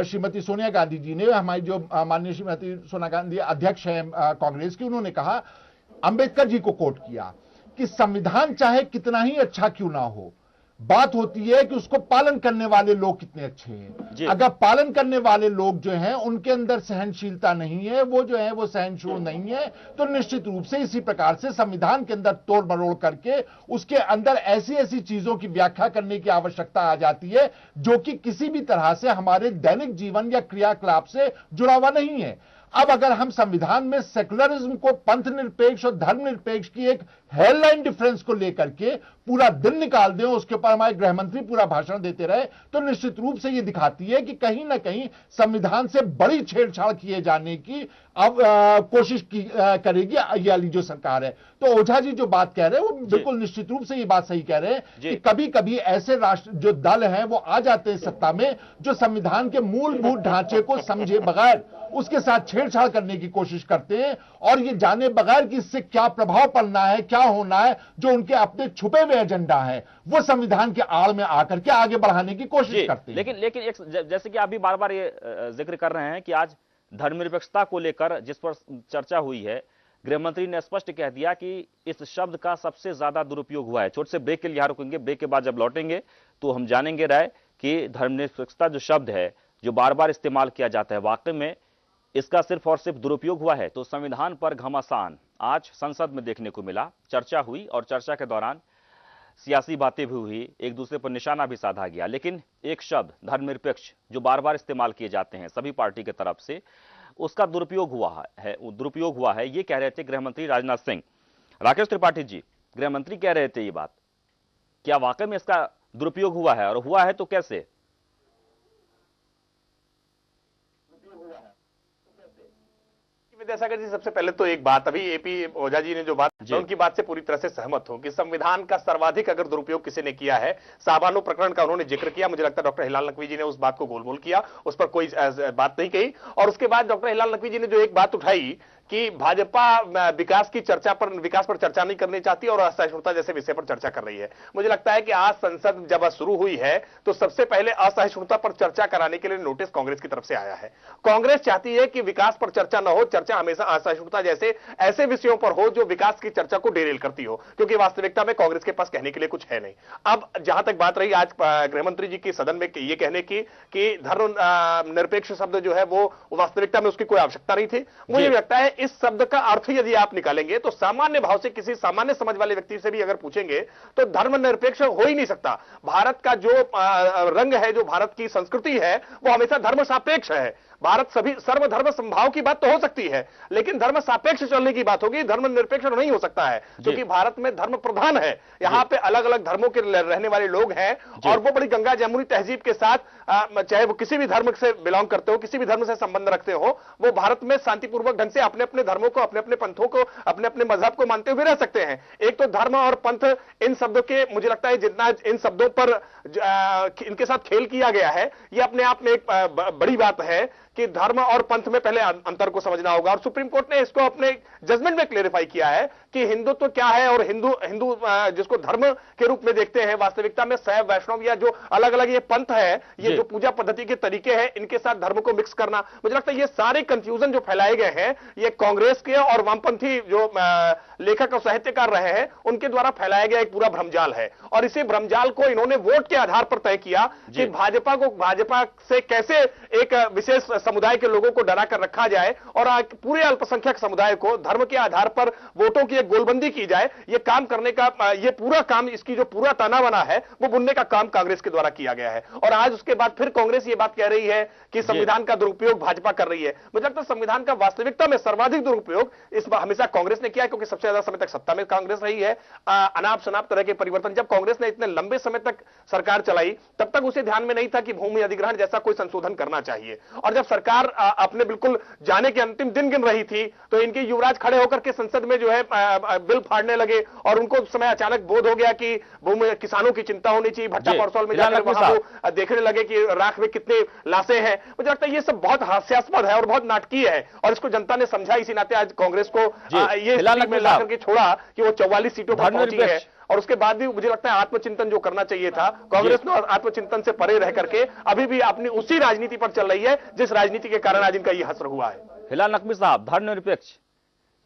श्रीमती सोनिया गांधी जी ने, हमारी जो माननीय श्रीमती सोनिया गांधी अध्यक्ष है कांग्रेस की, उन्होंने कहा, अंबेडकर जी को कोट किया कि संविधान चाहे कितना ही अच्छा क्यों ना हो, बात होती है कि उसको पालन करने वाले लोग कितने अच्छे हैं। अगर पालन करने वाले लोग जो हैं उनके अंदर सहनशीलता नहीं है, वो जो है वो सहनशील नहीं है, तो निश्चित रूप से इसी प्रकार से संविधान के अंदर तोड़ मरोड़ करके उसके अंदर ऐसी ऐसी चीजों की व्याख्या करने की आवश्यकता आ जाती है जो कि किसी भी तरह से हमारे दैनिक जीवन या क्रियाकलाप से जुड़ा हुआ नहीं है। अब अगर हम संविधान में सेकुलरिज्म को पंथ निरपेक्ष और धर्म निरपेक्ष की एक हेडलाइन डिफरेंस को लेकर के पूरा दिन निकाल दें, उसके ऊपर हमारे गृह मंत्री पूरा भाषण देते रहे, तो निश्चित रूप से यह दिखाती है कि कहीं ना कहीं संविधान से बड़ी छेड़छाड़ किए जाने की अब कोशिश करेगी ये वाली जो सरकार है। तो ओझा जी जो बात कह रहे हैं वो बिल्कुल निश्चित रूप से ये बात सही कह रहे हैं कि कभी कभी ऐसे राष्ट्र जो दल हैं वो आ जाते हैं सत्ता में जो संविधान के मूलभूत ढांचे को समझे बगैर उसके साथ छेड़छाड़ करने की कोशिश करते हैं और ये जाने बगैर कि इससे क्या प्रभाव पड़ना है, क्या होना है, जो उनके अपने छुपे हुए एजेंडा है वो संविधान के आड़ में आकर के आगे बढ़ाने की कोशिश करते हैं। लेकिन एक जैसे कि आप भी बार बार ये जिक्र कर रहे हैं कि आज धर्मनिरपेक्षता को लेकर जिस पर चर्चा हुई है, गृह मंत्री ने स्पष्ट कह दिया कि इस शब्द का सबसे ज्यादा दुरुपयोग हुआ है। छोटे से ब्रेक के लिए रुकेंगे, ब्रेक के बाद जब लौटेंगे तो हम जानेंगे राय कि धर्मनिरपेक्षता जो शब्द है जो बार बार इस्तेमाल किया जाता है वाकई में इसका सिर्फ और सिर्फ दुरुपयोग हुआ है। तो संविधान पर घमासान आज संसद में देखने को मिला, चर्चा हुई और चर्चा के दौरान सियासी बातें भी हुई, एक दूसरे पर निशाना भी साधा गया, लेकिन एक शब्द धर्मनिरपेक्ष जो बार बार इस्तेमाल किए जाते हैं सभी पार्टी की तरफ से, उसका दुरुपयोग हुआ है ये कह रहे थे गृह मंत्री राजनाथ सिंह। राकेश त्रिपाठी जी, गृह मंत्री कह रहे थे ये बात, क्या वाकई में इसका दुरुपयोग हुआ है और हुआ है तो कैसे? विद्यासागर जी, सबसे पहले तो एक बात, अभी एपी ओझा जी ने जो बात, मैं उनकी बात से पूरी तरह से सहमत हूं कि संविधान का सर्वाधिक अगर दुरुपयोग किसी ने किया है, साबानो प्रकरण का उन्होंने जिक्र किया, मुझे लगता है डॉक्टर हिलाल नकवी जी ने उस बात को गोलमोल किया, उस पर कोई बात नहीं कही। और उसके बाद डॉक्टर हिलाल नकवी जी ने जो एक बात उठाई कि भाजपा विकास पर चर्चा नहीं करनी चाहती और असहिष्णुता जैसे विषय पर चर्चा कर रही है। मुझे लगता है कि आज संसद जब शुरू हुई है तो सबसे पहले असहिष्णुता पर चर्चा कराने के लिए नोटिस कांग्रेस की तरफ से आया है। कांग्रेस चाहती है कि विकास पर चर्चा न हो, चर्चा हमेशा असहिष्णुता जैसे ऐसे विषयों पर हो जो विकास की चर्चा को डेरेल करती हो, क्योंकि वास्तविकता में कांग्रेस के पास कहने के लिए कुछ है नहीं। अब जहां तक बात रही आज गृहमंत्री जी की सदन में ये कहने की कि धर्म निरपेक्ष शब्द जो है वो वास्तविकता में उसकी कोई आवश्यकता नहीं थी। मुझे लगता है इस शब्द का अर्थ यदि आप निकालेंगे तो सामान्य भाव से किसी सामान्य समझ वाले व्यक्ति से भी अगर पूछेंगे तो धर्मनिरपेक्ष हो ही नहीं सकता। भारत का जो रंग है, जो भारत की संस्कृति है, वो हमेशा धर्म सापेक्ष है। भारत सभी सर्वधर्म संभाव की बात तो हो सकती है, लेकिन धर्म सापेक्ष चलने की बात होगी, धर्मनिरपेक्ष नहीं हो सकता है, क्योंकि भारत में धर्म प्रधान है। यहाँ पे अलग अलग धर्मों के रहने वाले लोग हैं और वो बड़ी गंगा जमुनी तहजीब के साथ, चाहे वो किसी भी धर्म से बिलोंग करते हो, किसी भी धर्म से संबंध रखते हो, वो भारत में शांतिपूर्वक ढंग से अपने अपने धर्मों को, अपने अपने पंथों को, अपने अपने मजहब को मानते हुए रह सकते हैं। एक तो धर्म और पंथ, इन शब्दों के मुझे लगता है जितना इन शब्दों पर इनके साथ खेल किया गया है, ये अपने आप में एक बड़ी बात है कि धर्म और पंथ में पहले अंतर को समझना होगा। और सुप्रीम कोर्ट ने इसको अपने जजमेंट में क्लेरिफाई किया है कि हिंदुत्व क्या है और हिंदू जिसको धर्म के रूप में देखते हैं, वास्तविकता में शैव, वैष्णव या जो अलग अलग ये पंथ है, ये जो पूजा पद्धति के तरीके हैं, इनके साथ धर्म को मिक्स करना, मुझे लगता है ये सारे कंफ्यूजन जो फैलाए गए हैं, ये कांग्रेस के और वामपंथी जो लेखक और साहित्यकार रहे हैं उनके द्वारा फैलाया गया एक पूरा भ्रमजाल है। और इसी भ्रमजाल को इन्होंने वोट के आधार पर तय किया कि भाजपा से कैसे एक विशेष समुदाय के लोगों को डरा कर रखा जाए और पूरे अल्पसंख्यक समुदाय को धर्म के आधार पर वोटों की एक गोलबंदी की जाए। ये काम करने का, ये पूरा काम, इसकी जो पूरा ताना बना है वो बुनने का काम कांग्रेस के द्वारा किया गया है। और आज उसके बाद फिर कांग्रेस ये बात कह रही है कि संविधान का दुरुपयोग भाजपा कर रही है। मुझे लगता है संविधान का वास्तविकता में सर्वाधिक दुरुपयोग इस बार हमेशा कांग्रेस ने किया है, क्योंकि सबसे ज्यादा समय तक सत्ता में कांग्रेस रही है। अनाप शनाप तरह के परिवर्तन जब कांग्रेस ने इतने लंबे समय तक सरकार चलाई, तब तक उसे ध्यान में नहीं था कि भूमि अधिग्रहण जैसा कोई संशोधन करना चाहिए। और जब सरकार अपने बिल्कुल जाने के अंतिम दिन गिन रही थी तो इनके युवराज खड़े होकर के संसद में जो है बिल फाड़ने लगे और उनको उस समय अचानक बोध हो गया कि भूमि किसानों की चिंता होनी चाहिए। भट्टा परसौल में जाकर वहां वो देखने लगे कि राख में कितने लाशें हैं। मुझे लगता है ये सब बहुत हास्यास्पद है और बहुत नाटकीय है और इसको जनता ने समझा। इसी नाते आज कांग्रेस को ये में लाकर के छोड़ा कि वो 44 सीटों पर पहुंची है। और उसके बाद भी मुझे लगता है आत्मचिंतन जो करना चाहिए था, कांग्रेस ने आत्मचिंतन से परे रह करके अभी भी अपनी उसी राजनीति पर चल रही है जिस राजनीति के कारण आज इनका ये हश्र हुआ है। हिलाल नकवी साहब, धर्मनिरपेक्ष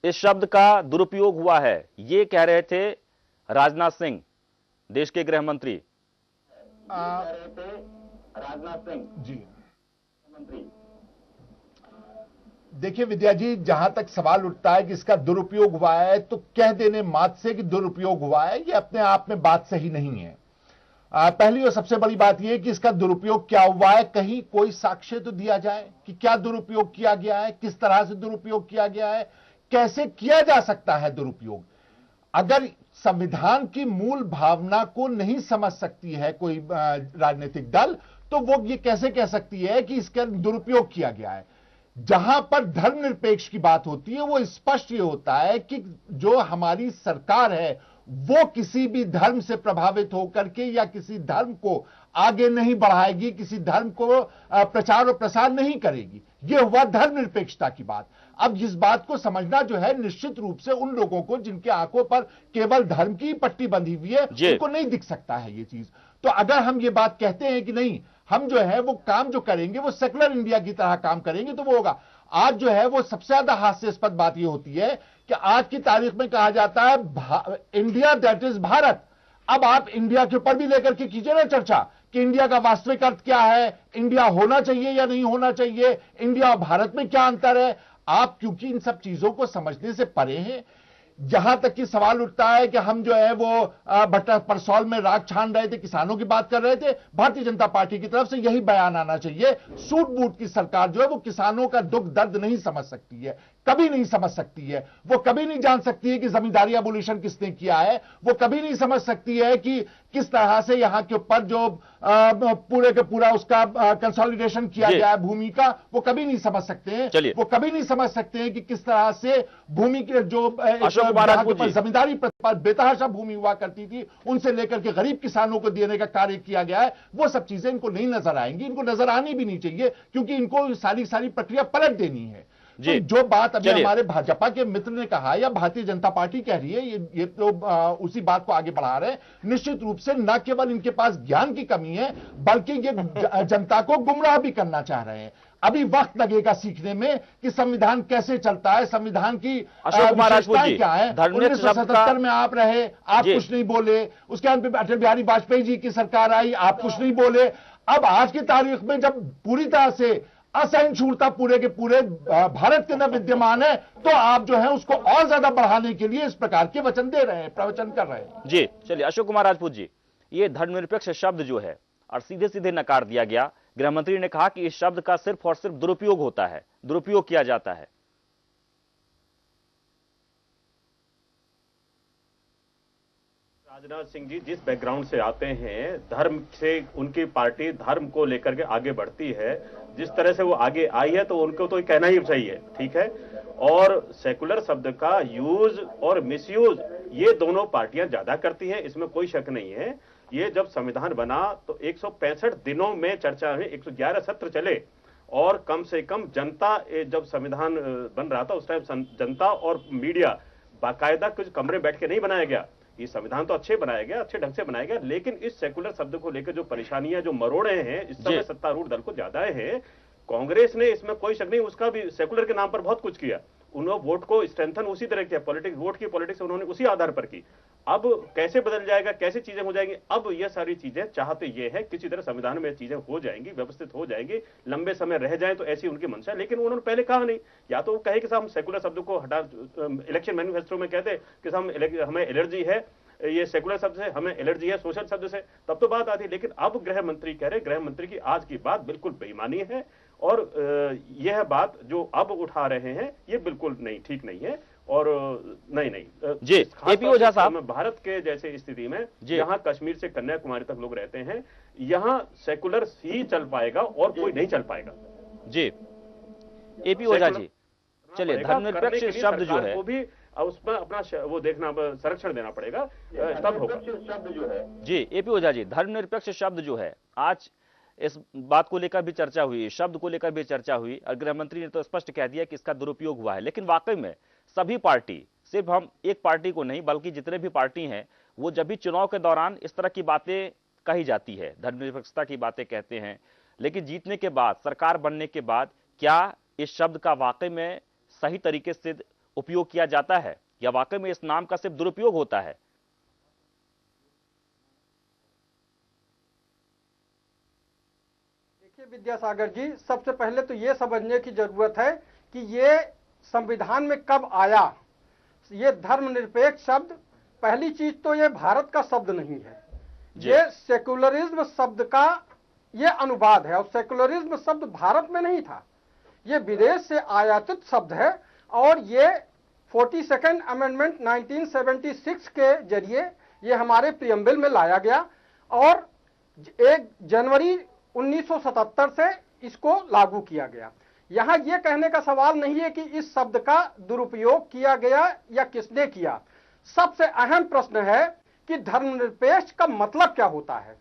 इस शब्द का दुरुपयोग हुआ है, ये कह रहे थे राजनाथ सिंह, देश के गृह मंत्री। राजनाथ सिंह जी, मंत्री। देखिए विद्या जी, जहां तक सवाल उठता है कि इसका दुरुपयोग हुआ है, तो कह देने मात्र से कि दुरुपयोग हुआ है, ये अपने आप में बात सही नहीं है। पहली और सबसे बड़ी बात यह है कि इसका दुरुपयोग क्या हुआ है, कहीं कोई साक्ष्य तो दिया जाए कि क्या दुरुपयोग किया गया है, किस तरह से दुरुपयोग किया गया है, कैसे किया जा सकता है दुरुपयोग। अगर संविधान की मूल भावना को नहीं समझ सकती है कोई राजनीतिक दल, तो वो ये कैसे कह सकती है कि इसका दुरुपयोग किया गया है। जहां पर धर्मनिरपेक्ष की बात होती है, वो स्पष्ट ये होता है कि जो हमारी सरकार है वो किसी भी धर्म से प्रभावित होकर के या किसी धर्म को आगे नहीं बढ़ाएगी, किसी धर्म को प्रचार और प्रसार नहीं करेगी। यह हुआ धर्मनिरपेक्षता की बात। अब इस बात को समझना जो है निश्चित रूप से उन लोगों को जिनके आंखों पर केवल धर्म की पट्टी बंधी हुई है, उनको नहीं दिख सकता है ये चीज। तो अगर हम ये बात कहते हैं कि नहीं, हम जो है वो काम जो करेंगे वो सेकुलर इंडिया की तरह काम करेंगे, तो वो होगा। आज जो है वो सबसे ज्यादा हास्यास्पद बात ये होती है कि आज की तारीख में कहा जाता है इंडिया दैट इज भारत। अब आप इंडिया के ऊपर भी लेकर के कीजिए ना चर्चा कि इंडिया का वास्तविक अर्थ क्या है, इंडिया होना चाहिए या नहीं होना चाहिए, इंडिया और भारत में क्या अंतर है। आप क्योंकि इन सब चीजों को समझने से परे हैं, यहां तक कि सवाल उठता है कि हम जो है वो भट्टा परसौल में राग छान रहे थे, किसानों की बात कर रहे थे। भारतीय जनता पार्टी की तरफ से यही बयान आना चाहिए, सूट बूट की सरकार जो है वो किसानों का दुख दर्द नहीं समझ सकती है, कभी नहीं समझ सकती है। वो कभी नहीं जान सकती है कि जमींदारी एबोलिशन किसने किया है, वो कभी नहीं समझ सकती है कि किस तरह से यहां के ऊपर जो पूरे के पूरा उसका कंसोलिडेशन किया गया है भूमि का, वो कभी नहीं समझ सकते हैं। वो कभी नहीं समझ सकते हैं कि किस तरह से भूमि के जो जमींदारी बेतहाशा भूमि हुआ करती थी, उनसे लेकर के गरीब किसानों को देने का कार्य किया गया है। वो सब चीजें इनको नहीं नजर आएंगी, इनको नजर आनी भी नहीं चाहिए, क्योंकि इनको सारी प्रक्रिया पलट देनी है। तो जो बात अभी हमारे भाजपा के मित्र ने कहा या भारतीय जनता पार्टी कह रही है, ये तो उसी बात को आगे बढ़ा रहे हैं। निश्चित रूप से न केवल इनके पास ज्ञान की कमी है, बल्कि ये जनता को गुमराह भी करना चाह रहे हैं। अभी वक्त लगेगा सीखने में कि संविधान कैसे चलता है, संविधान की विशेषताएं क्या है। 1977 में आप रहे, आप कुछ नहीं बोले, उसके बाद अटल बिहारी वाजपेयी जी की सरकार आई, आप कुछ नहीं बोले। अब आज की तारीख में जब पूरी तरह से असहिष्णुता पूरे के पूरे भारत के अंदर विद्यमान है, तो आप जो है उसको और ज्यादा बढ़ाने के लिए इस प्रकार के वचन दे रहे हैं, प्रवचन कर रहे हैं। जी चलिए, अशोक कुमार राजपूत जी, ये धर्मनिरपेक्ष शब्द जो है और सीधे सीधे नकार दिया गया। गृह मंत्री ने कहा कि इस शब्द का सिर्फ और सिर्फ दुरुपयोग होता है, दुरुपयोग किया जाता है। राजनाथ सिंह जी जिस बैकग्राउंड से आते हैं, धर्म से उनकी पार्टी धर्म को लेकर के आगे बढ़ती है, जिस तरह से वो आगे आई है, तो उनको तो कहना ही चाहिए, ठीक है। और सेकुलर शब्द का यूज और मिसयूज ये दोनों पार्टियां ज्यादा करती हैं, इसमें कोई शक नहीं है। ये जब संविधान बना तो 165 दिनों में चर्चा में 111 सत्र चले, और कम से कम जनता, जब संविधान बन रहा था उस टाइम जनता और मीडिया बाकायदा कुछ कमरे बैठ के नहीं बनाया गया। ये संविधान तो अच्छे बनाया गया, अच्छे ढंग से बनाया गया, लेकिन इस सेकुलर शब्द को लेकर जो परेशानियां, जो मरोड़े हैं इस समय सत्तारूढ़ दल को ज्यादा है। कांग्रेस ने, इसमें कोई शक नहीं, उसका भी सेकुलर के नाम पर बहुत कुछ किया। उन्होंने वोट को स्ट्रेंथन उसी तरह किया, पॉलिटिक्स, वोट की पॉलिटिक्स उन्होंने उसी आधार पर की। अब कैसे बदल जाएगा, कैसे चीजें हो जाएंगी, अब ये सारी चीजें चाहते ये है किसी तरह संविधान में चीजें हो जाएंगी, व्यवस्थित हो जाएंगी, लंबे समय रह जाए, तो ऐसी उनकी मंशा है। लेकिन उन्होंने पहले कहा नहीं, या तो वो कहे कि हम सेकुलर शब्द को हटा, इलेक्शन मैनिफेस्टो में कहते कि हमें एलर्जी है ये सेकुलर शब्द से, हमें एलर्जी है सोशल शब्द से, तब तो बात आती। लेकिन अब गृह मंत्री कह रहे, गृह मंत्री की आज की बात बिल्कुल बेईमानी है, और यह बात जो अब उठा रहे हैं ये बिल्कुल नहीं, ठीक नहीं है। और नहीं जी, एपी ओझा साहब, भारत के जैसे स्थिति में जहां कश्मीर से कन्याकुमारी तक लोग रहते हैं, यहां सेकुलर ही चल पाएगा और कोई नहीं चल पाएगा। जी एपी ओझा जी, चलिए, धर्मनिरपेक्ष शब्द जो है वो भी उसमें अपना वो देखना, संरक्षण देना पड़ेगा, तब होगा। शब्द जो है जी एपी ओझा जी, धर्मनिरपेक्ष शब्द जो है, आज इस बात को लेकर भी चर्चा हुई, शब्द को लेकर भी चर्चा हुई, और गृह मंत्री ने तो स्पष्ट कह दिया कि इसका दुरुपयोग हुआ है। लेकिन वाकई में सभी पार्टी, सिर्फ हम एक पार्टी को नहीं बल्कि जितने भी पार्टी हैं, वो जब भी चुनाव के दौरान इस तरह की बातें कही जाती है, धर्मनिरपेक्षता की बातें कहते हैं, लेकिन जीतने के बाद, सरकार बनने के बाद, क्या इस शब्द का वाकई में सही तरीके से उपयोग किया जाता है, या वाकई में इस नाम का सिर्फ दुरुपयोग होता है? देखिए विद्यासागर जी, सबसे पहले तो ये समझने की जरूरत है कि ये संविधान में कब आया। ये धर्मनिरपेक्ष शब्द, पहली चीज तो ये भारत का शब्द नहीं है, ये सेकुलरिज्म शब्द का ये अनुवाद है, और सेकुलरिज्म शब्द भारत में नहीं था, ये विदेश से आयातित शब्द है। और ये 42nd अमेंडमेंट 1976 के जरिए ये हमारे प्रियम्बल में लाया गया और 1 जनवरी 1977 से इसको लागू किया गया। यहां यह कहने का सवाल नहीं है कि इस शब्द का दुरुपयोग किया गया या किसने किया। सबसे अहम प्रश्न है कि धर्मनिरपेक्ष का मतलब क्या होता है।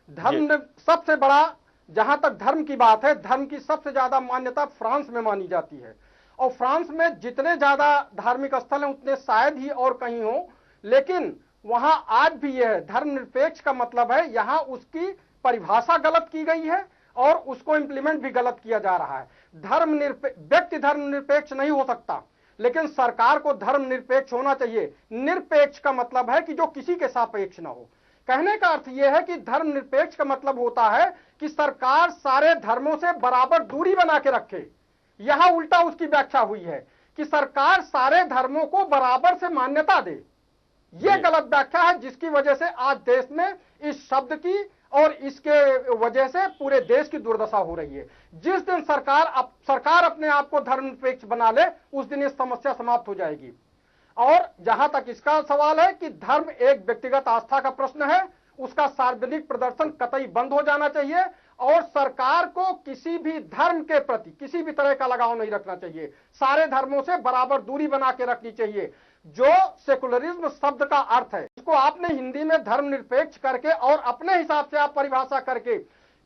सबसे बड़ा, जहां तक धर्म की बात है, धर्म की सबसे ज्यादा मान्यता फ्रांस में मानी जाती है और फ्रांस में जितने ज्यादा धार्मिक स्थल हैं उतने शायद ही और कहीं हो, लेकिन वहां आज भी यह धर्मनिरपेक्ष का मतलब है, यहां उसकी परिभाषा गलत की गई है और उसको इंप्लीमेंट भी गलत किया जा रहा है। व्यक्ति धर्मनिरपेक्ष नहीं हो सकता, लेकिन सरकार को धर्मनिरपेक्ष होना चाहिए। निरपेक्ष का मतलब है कि जो किसी के सापेक्ष ना हो। कहने का अर्थ यह है कि धर्मनिरपेक्ष का मतलब होता है कि सरकार सारे धर्मों से बराबर दूरी बना के रखे। यहां उल्टा उसकी व्याख्या हुई है कि सरकार सारे धर्मों को बराबर से मान्यता दे। यह गलत व्याख्या है, जिसकी वजह से आज देश में इस शब्द की और इसके वजह से पूरे देश की दुर्दशा हो रही है। जिस दिन सरकार अपने आप को धर्मनिरपेक्ष बना ले, उस दिन ये समस्या समाप्त हो जाएगी। और जहां तक इसका सवाल है कि धर्म एक व्यक्तिगत आस्था का प्रश्न है, उसका सार्वजनिक प्रदर्शन कतई बंद हो जाना चाहिए और सरकार को किसी भी धर्म के प्रति किसी भी तरह का लगाव नहीं रखना चाहिए। सारे धर्मों से बराबर दूरी बना के रखनी चाहिए। जो सेकुलरिज्म शब्द का अर्थ है, इसको आपने हिंदी में धर्मनिरपेक्ष करके और अपने हिसाब से आप परिभाषा करके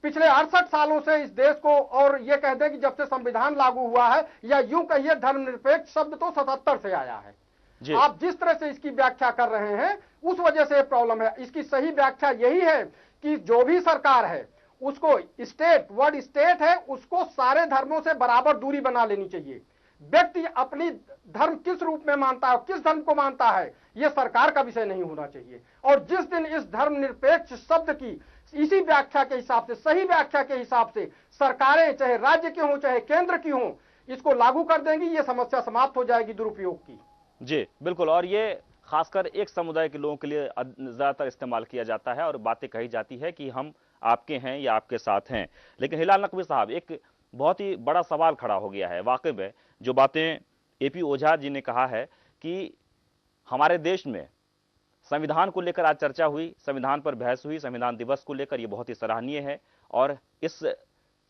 पिछले 68 सालों से इस देश को, और ये कह दें कि जब से संविधान लागू हुआ है, या यूं कहिए धर्मनिरपेक्ष शब्द तो 77 से आया है। आप जिस तरह से इसकी व्याख्या कर रहे हैं उस वजह से प्रॉब्लम है। इसकी सही व्याख्या यही है कि जो भी सरकार है उसको वर्ड स्टेट है, उसको सारे धर्मों से बराबर दूरी बना लेनी चाहिए। व्यक्ति अपनी धर्म किस रूप में मानता है, किस धर्म को मानता है, यह सरकार का विषय नहीं होना चाहिए। और जिस दिन इस धर्मनिरपेक्ष शब्द की इसी व्याख्या के हिसाब से, सही व्याख्या के हिसाब से सरकारें चाहे राज्य की हों चाहे केंद्र की हों, इसको लागू कर देंगी, ये समस्या समाप्त हो जाएगी दुरुपयोग की। जी बिल्कुल। और ये खासकर एक समुदाय के लोगों के लिए ज्यादातर इस्तेमाल किया जाता है और बातें कही जाती है कि हम आपके हैं या आपके साथ हैं। लेकिन हिलाल नकवी साहब, एक बहुत ही बड़ा सवाल खड़ा हो गया है वाकई में। जो बातें एपी ओझा जी ने कहा है कि हमारे देश में संविधान को लेकर आज चर्चा हुई, संविधान पर बहस हुई, संविधान दिवस को लेकर, यह बहुत ही सराहनीय है। और इस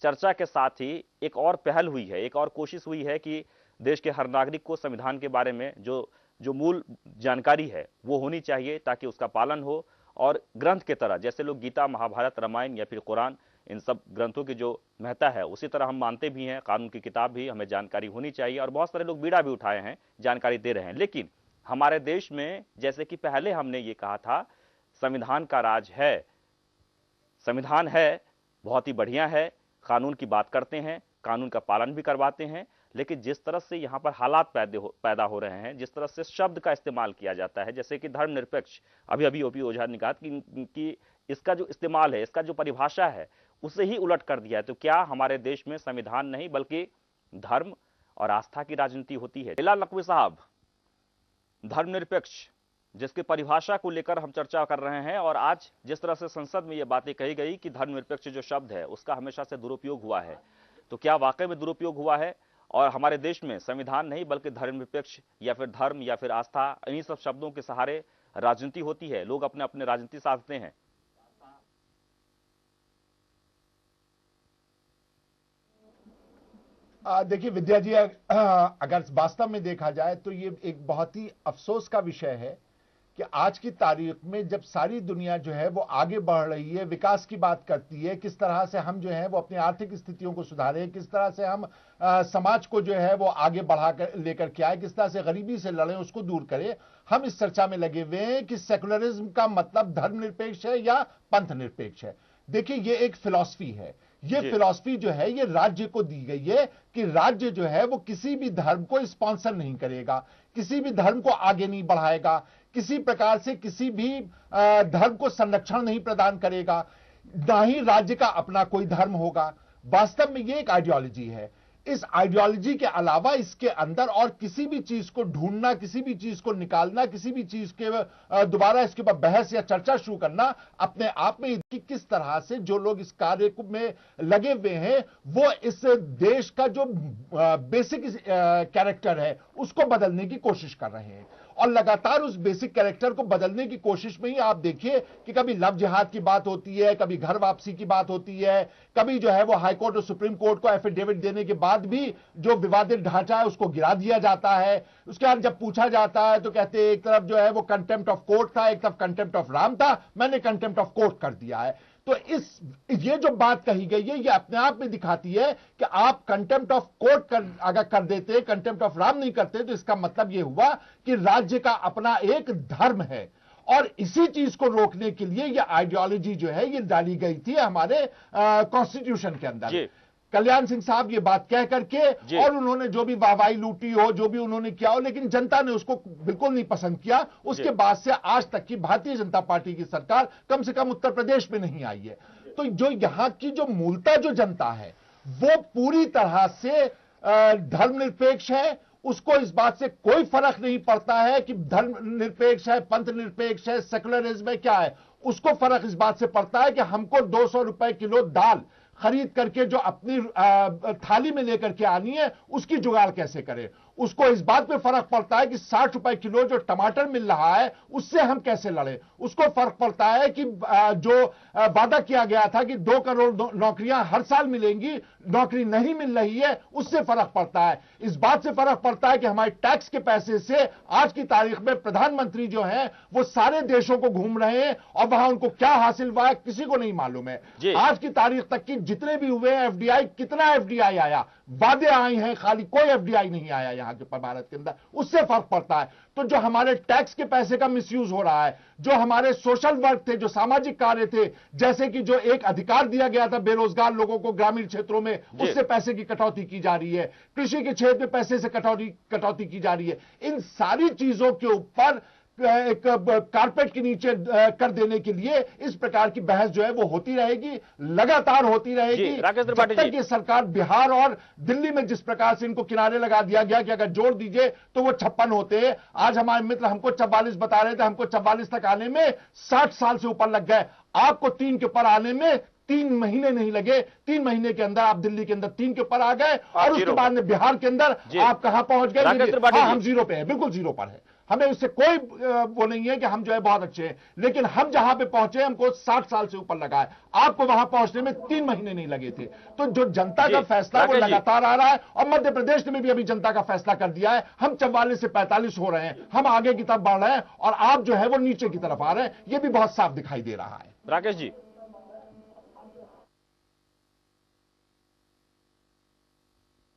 चर्चा के साथ ही एक और पहल हुई है, एक और कोशिश हुई है कि देश के हर नागरिक को संविधान के बारे में जो मूल जानकारी है वो होनी चाहिए, ताकि उसका पालन हो। और ग्रंथ के तरह, जैसे लोग गीता, महाभारत, रामायण या फिर कुरान, इन सब ग्रंथों की जो महत्ता है उसी तरह हम मानते भी हैं, कानून की किताब भी हमें जानकारी होनी चाहिए। और बहुत सारे लोग बीड़ा भी उठाए हैं, जानकारी दे रहे हैं। लेकिन हमारे देश में, जैसे कि पहले हमने ये कहा था, संविधान का राज है, संविधान है, बहुत ही बढ़िया है, कानून की बात करते हैं, कानून का पालन भी करवाते हैं। लेकिन जिस तरह से यहाँ पर हालात पैदा हो रहे हैं, जिस तरह से शब्द का इस्तेमाल किया जाता है, जैसे कि धर्मनिरपेक्ष, अभी ओपी ओझा ने कहा कि इसका जो इस्तेमाल है, इसका जो परिभाषा है, उसे ही उलट कर दिया है। तो क्या हमारे देश में संविधान नहीं बल्कि धर्म और आस्था की राजनीति होती है? हिलाल नकवी साहब, धर्मनिरपेक्ष जिसकी परिभाषा को लेकर हम चर्चा कर रहे हैं, और आज जिस तरह से संसद में यह बातें कही गई कि धर्मनिरपेक्ष जो शब्द है उसका हमेशा से दुरुपयोग हुआ है, तो क्या वाकई में दुरुपयोग हुआ है और हमारे देश में संविधान नहीं बल्कि धर्मनिरपेक्ष या फिर धर्म या फिर आस्था, इन्हीं सब शब्दों के सहारे राजनीति होती है, लोग अपने अपने राजनीति साधते हैं? देखिए विद्या जी, अगर वास्तव में देखा जाए तो ये एक बहुत ही अफसोस का विषय है कि आज की तारीख में जब सारी दुनिया जो है वो आगे बढ़ रही है, विकास की बात करती है, किस तरह से हम जो है वो अपनी आर्थिक स्थितियों को सुधारें, किस तरह से हम समाज को जो है वो आगे बढ़ा कर लेकर के आए, किस तरह से गरीबी से लड़ें, उसको दूर करें, हम इस चर्चा में लगे हुए हैं कि सेकुलरिज्म का मतलब धर्मनिरपेक्ष है या पंथ निरपेक्ष है। देखिए ये एक फिलॉसफी है, ये फिलॉसफी जो है ये राज्य को दी गई है कि राज्य जो है वो किसी भी धर्म को स्पॉन्सर नहीं करेगा, किसी भी धर्म को आगे नहीं बढ़ाएगा, किसी प्रकार से किसी भी धर्म को संरक्षण नहीं प्रदान करेगा, ना ही राज्य का अपना कोई धर्म होगा। वास्तव में ये एक आइडियोलॉजी है। इस आइडियोलॉजी के अलावा इसके अंदर और किसी भी चीज को ढूंढना, किसी भी चीज को निकालना, किसी भी चीज के दोबारा इसके ऊपर बहस या चर्चा शुरू करना अपने आप में कि किस तरह से जो लोग इस कार्य में लगे हुए हैं वो इस देश का जो बेसिक कैरेक्टर है उसको बदलने की कोशिश कर रहे हैं। और लगातार उस बेसिक कैरेक्टर को बदलने की कोशिश में ही आप देखिए कि कभी लव जिहाद की बात होती है, कभी घर वापसी की बात होती है, कभी जो है वो हाई कोर्ट और सुप्रीम कोर्ट को एफिडेविट देने के बाद भी जो विवादित ढांचा है उसको गिरा दिया जाता है। उसके बाद जब पूछा जाता है तो कहते हैं एक तरफ जो है वो कंटेम्प्ट ऑफ कोर्ट था, एक तरफ कंटेम्प्ट ऑफ राम था, मैंने कंटेम्प्ट ऑफ कोर्ट कर दिया है। तो ये जो बात कही गई है ये अपने आप में दिखाती है कि आप कंटेम्प्ट ऑफ कोर्ट अगर कर देते, कंटेम्प्ट ऑफ राम नहीं करते, तो इसका मतलब ये हुआ कि राज्य का अपना एक धर्म है। और इसी चीज को रोकने के लिए ये आइडियोलॉजी जो है ये डाली गई थी हमारे कॉन्स्टिट्यूशन के अंदर। कल्याण सिंह साहब ये बात कह करके और उन्होंने जो भी वाहवाही लूटी हो, जो भी उन्होंने किया हो, लेकिन जनता ने उसको बिल्कुल नहीं पसंद किया। उसके बाद से आज तक की भारतीय जनता पार्टी की सरकार कम से कम उत्तर प्रदेश में नहीं आई है। तो जो यहां की जो मूलतः जो जनता है वो पूरी तरह से धर्मनिरपेक्ष है। उसको इस बात से कोई फर्क नहीं पड़ता है कि धर्म निरपेक्ष है, पंथ निरपेक्ष है, सेकुलरिज्म है, क्या है। उसको फर्क इस बात से पड़ता है कि हमको 200 रुपए किलो दाल खरीद करके जो अपनी थाली में लेकर के आनी है उसकी जुगाड़ कैसे करें। उसको इस बात पे फर्क पड़ता है कि 60 रुपए किलो जो टमाटर मिल रहा है उससे हम कैसे लड़ें। उसको फर्क पड़ता है कि जो वादा किया गया था कि 2 करोड़ नौकरियां हर साल मिलेंगी, नौकरी नहीं मिल रही है, उससे फर्क पड़ता है। इस बात से फर्क पड़ता है कि हमारे टैक्स के पैसे से आज की तारीख में प्रधानमंत्री जो है वो सारे देशों को घूम रहे हैं और वहां उनको क्या हासिल हुआ है किसी को नहीं मालूम है। आज की तारीख तक की जितने भी हुए एफडीआई, कितना एफडीआई आया, वादे आए हैं खाली, कोई एफडीआई नहीं आया यहां के भारत के अंदर, उससे फर्क पड़ता है। तो जो हमारे टैक्स के पैसे का मिसयूज हो रहा है, जो हमारे सोशल वर्क थे, जो सामाजिक कार्य थे, जैसे कि जो एक अधिकार दिया गया था बेरोजगार लोगों को ग्रामीण क्षेत्रों में, उससे पैसे की कटौती की जा रही है, कृषि के क्षेत्र में पैसे से कटौती की जा रही है। इन सारी चीजों के ऊपर एक कारपेट के नीचे कर देने के लिए इस प्रकार की बहस जो है वो होती रहेगी, लगातार होती रहेगी जब तक कि सरकार बिहार और दिल्ली में जिस प्रकार से इनको किनारे लगा दिया गया कि अगर जोड़ दीजिए तो वो 56 होते हैं। आज हमारे मित्र हमको 44 बता रहे थे, हमको 44 तक आने में 60 साल से ऊपर लग गए। आपको 3 के ऊपर आने में 3 महीने नहीं लगे। 3 महीने के अंदर आप दिल्ली के अंदर 3 के ऊपर आ गए और उसके बाद में बिहार के अंदर आप कहां पहुंच गए? हम 0 पे है, बिल्कुल 0 पर है। हमें उससे कोई वो नहीं है कि हम जो है बहुत अच्छे हैं, लेकिन हम जहां पे पहुंचे हमको 60 साल से ऊपर लगा है। आपको वहां पहुंचने में 3 महीने नहीं लगे थे। तो जो जनता का फैसला वो लगातार आ रहा है और मध्य प्रदेश में भी अभी जनता का फैसला कर दिया है। हम 44 से 45 हो रहे हैं, हम आगे की तरफ बढ़ रहे हैं और आप जो है वो नीचे की तरफ आ रहे हैं। ये भी बहुत साफ दिखाई दे रहा है। राकेश जी,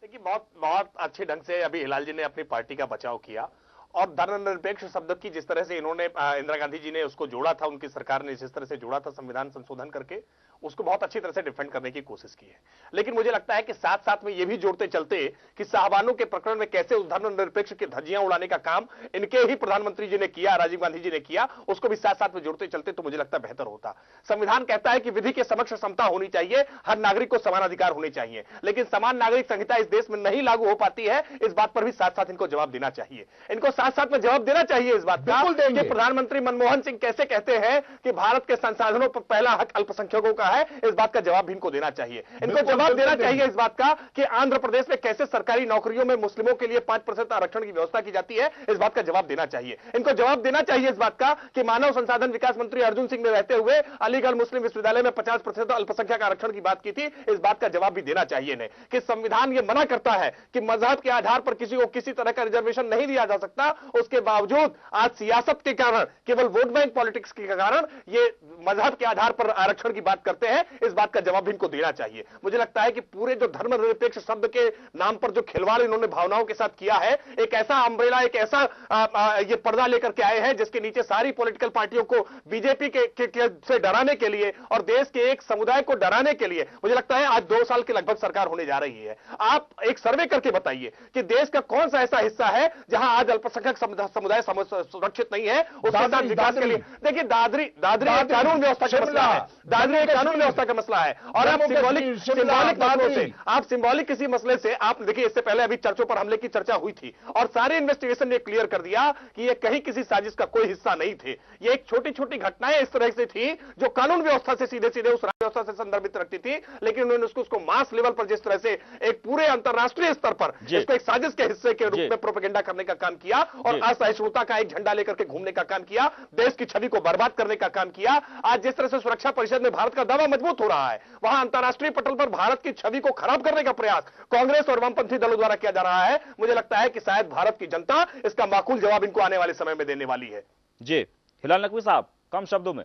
देखिए बहुत अच्छे ढंग से अभी हिलाल जी ने अपनी पार्टी का बचाव किया और धर्मनिरपेक्ष शब्द की जिस तरह से इन्होंने इंदिरा गांधी जी ने उसको जोड़ा था, उनकी सरकार ने जिस तरह से जोड़ा था संविधान संशोधन करके, उसको बहुत अच्छी तरह से डिफेंड करने की कोशिश की है। लेकिन मुझे लगता है कि साथ साथ में ये भी जोड़ते चलते कि साहबानों के प्रकरण में कैसे उस धर्मनिरपेक्ष की धज्जियां उड़ाने का काम इनके ही प्रधानमंत्री जी ने किया, राजीव गांधी जी ने किया, उसको भी साथ साथ में जोड़ते चलते तो मुझे लगता है बेहतर होता। संविधान कहता है कि विधि के समक्ष समता होनी चाहिए, हर नागरिक को समान अधिकार होने चाहिए, लेकिन समान नागरिक संहिता इस देश में नहीं लागू हो पाती है। इस बात पर भी साथ साथ इनको जवाब देना चाहिए। इनको साथ साथ में जवाब देना चाहिए इस बात का कि प्रधानमंत्री मनमोहन सिंह कैसे कहते हैं कि भारत के संसाधनों पर पहला हक अल्पसंख्यकों का है। इस बात का जवाब भी इनको देना चाहिए। इनको जवाब देना चाहिए इस बात का कि आंध्र प्रदेश में कैसे सरकारी नौकरियों में मुस्लिमों के लिए 5% आरक्षण की व्यवस्था की जाती है। इस बात का जवाब देना चाहिए। इनको जवाब देना चाहिए इस बात का कि मानव संसाधन विकास मंत्री अर्जुन सिंह ने रहते हुए अलीगढ़ मुस्लिम विश्वविद्यालय में 50% अल्पसंख्यक आरक्षण की बात की थी। इस बात का जवाब भी देना चाहिए इन्हें कि संविधान यह मना करता है कि मजहब के आधार पर किसी को किसी तरह का रिजर्वेशन नहीं दिया जा सकता। उसके बावजूद आज सियासत के कारण, केवल वोट बैंक पॉलिटिक्स के कारण ये मजहब के आधार पर आरक्षण की बात करते हैं। इस बात का जवाब भी इनको देना चाहिए। मुझे लगता है कि पूरे जो धर्मनिरपेक्ष शब्द के नाम पर जो खिलवाड़ इन्होंने भावनाओं के साथ किया है, एक ऐसा अम्ब्रेला, एक ऐसा ये पर्दा लेकर के आए हैं जिसके नीचे सारी पॉलिटिकल पार्टियों को बीजेपी के से डराने के लिए और देश के एक समुदाय को डराने के लिए, मुझे लगता है आज 2 साल के लगभग सरकार होने जा रही है। आप एक सर्वे करके बताइए कि देश का कौन सा ऐसा हिस्सा है जहां आज अल्पसंख्यक अल्पसंख्यक समुदाय सुरक्षित नहीं है, उसके साथ विकास के लिए देखिए दादरी एक कानून व्यवस्था का मसला है, दादरी एक कानून व्यवस्था का मसला है। और आप सिंबॉलिक किसी मसले से आप देखिए, इससे पहले अभी चर्चों पर हमले की चर्चा हुई थी और सारे इन्वेस्टिगेशन ने क्लियर कर दिया कि ये कहीं किसी साजिश का कोई हिस्सा नहीं थे। ये एक छोटी छोटी घटनाएं इस तरह से थी जो कानून व्यवस्था से सीधे सीधे उस व्यवस्था से संदर्भित रखती थी, लेकिन उन्होंने उसको मास लेवल पर जिस तरह से एक पूरे अंतरराष्ट्रीय स्तर पर इसको एक साजिश के हिस्से के रूप में प्रोपेगेंडा करने का काम किया और असहिष्णुता का एक झंडा लेकर के घूमने का काम किया, देश की छवि को बर्बाद करने का काम किया। आज जिस तरह से सुरक्षा परिषद में भारत का दावा मजबूत हो रहा है, वहां अंतरराष्ट्रीय पटल पर भारत की छवि को खराब करने का प्रयास कांग्रेस और वामपंथी दलों द्वारा किया जा रहा है। मुझे लगता है कि शायद भारत की जनता इसका माकूल जवाब इनको आने वाले समय में देने वाली है। जी हिलाल नकवी साहब, कम शब्दों में।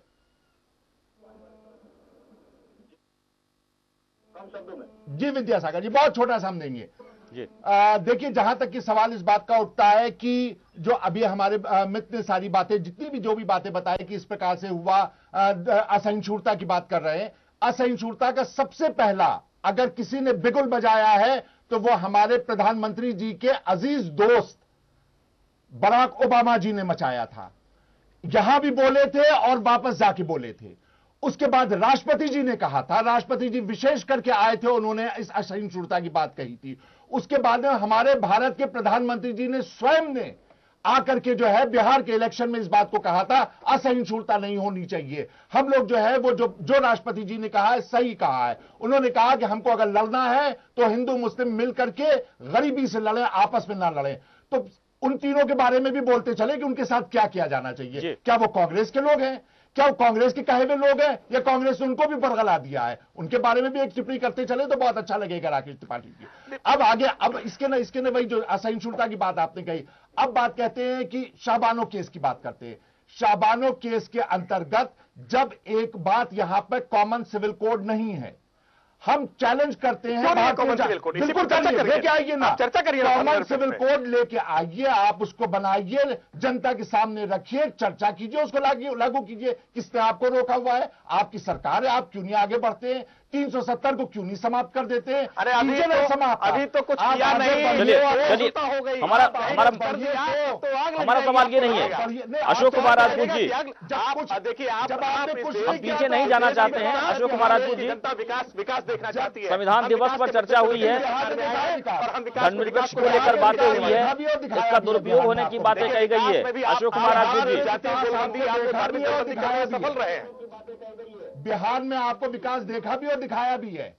जी विद्यासागर जी, बहुत छोटा सा हम देंगे। जी देखिए, जहां तक कि सवाल इस बात का उठता है कि जो अभी हमारे मित्र ने सारी बातें, जितनी भी जो भी बातें बताई कि इस प्रकार से हुआ, असहिष्णुता की बात कर रहे हैं। असहिष्णुता का सबसे पहला अगर किसी ने बिगुल बजाया है तो वो हमारे प्रधानमंत्री जी के अजीज दोस्त बराक ओबामा जी ने मचाया था। यहां भी बोले थे और वापस जाके बोले थे। उसके बाद राष्ट्रपति जी ने कहा था, राष्ट्रपति जी विशेष करके आए थे, उन्होंने इस असहिष्णुता की बात कही थी। उसके बाद में हमारे भारत के प्रधानमंत्री जी ने स्वयं ने आकर के जो है बिहार के इलेक्शन में इस बात को कहा था, असहिष्णुता नहीं होनी चाहिए। हम लोग जो है वो जो राष्ट्रपति जी ने कहा है सही कहा है। उन्होंने कहा कि हमको अगर लड़ना है तो हिंदू मुस्लिम मिलकर के गरीबी से लड़ें, आपस में ना लड़ें। तो उन तीनों के बारे में भी बोलते चले कि उनके साथ क्या किया जाना चाहिए। क्या वो कांग्रेस के लोग हैं? क्या वो कांग्रेस के कहे हुए लोग हैं या कांग्रेस ने उनको भी बरगला दिया है? उनके बारे में भी एक टिप्पणी करते चले तो बहुत अच्छा लगेगा राकेश त्रिपाठी जी। अब आगे, अब इसके ने वही जो असहिष्णुता की बात आपने कही, अब बात कहते हैं कि शाहबानो केस की बात करते हैं। शाहबानो केस के अंतर्गत जब एक बात यहां पर कॉमन सिविल कोड नहीं है, हम चैलेंज करते हैं बिल्कुल लेके आइए ना, चर्चा करिए, कॉमन सिविल कोड लेके आइए, आप उसको बनाइए, जनता के सामने रखिए, चर्चा कीजिए, उसको लागू कीजिए। किसने आपको रोका हुआ है? आपकी सरकार है, आप क्यों नहीं आगे बढ़ते हैं? 370 को क्यों नहीं समाप्त कर देते हैं? अरे अभी तो कुछ किया नहीं। चलिए, हमारा सवाल ये नहीं है। अशोक कुमार राजपूत जी, देखिए, आप पीछे नहीं जाना चाहते हैं। अशोक कुमार राजपूत जी, जनता विकास देखना चाहती है। संविधान दिवस पर चर्चा हुई है, धर्मनिरपेक्ष को लेकर बातें हुई है, इसका दुरुपयोग होने की बातें कही गई है। अशोक कुमार राजपूत जी, सफल रहे हैं। बिहार में आपको विकास देखा भी और दिखाया भी है।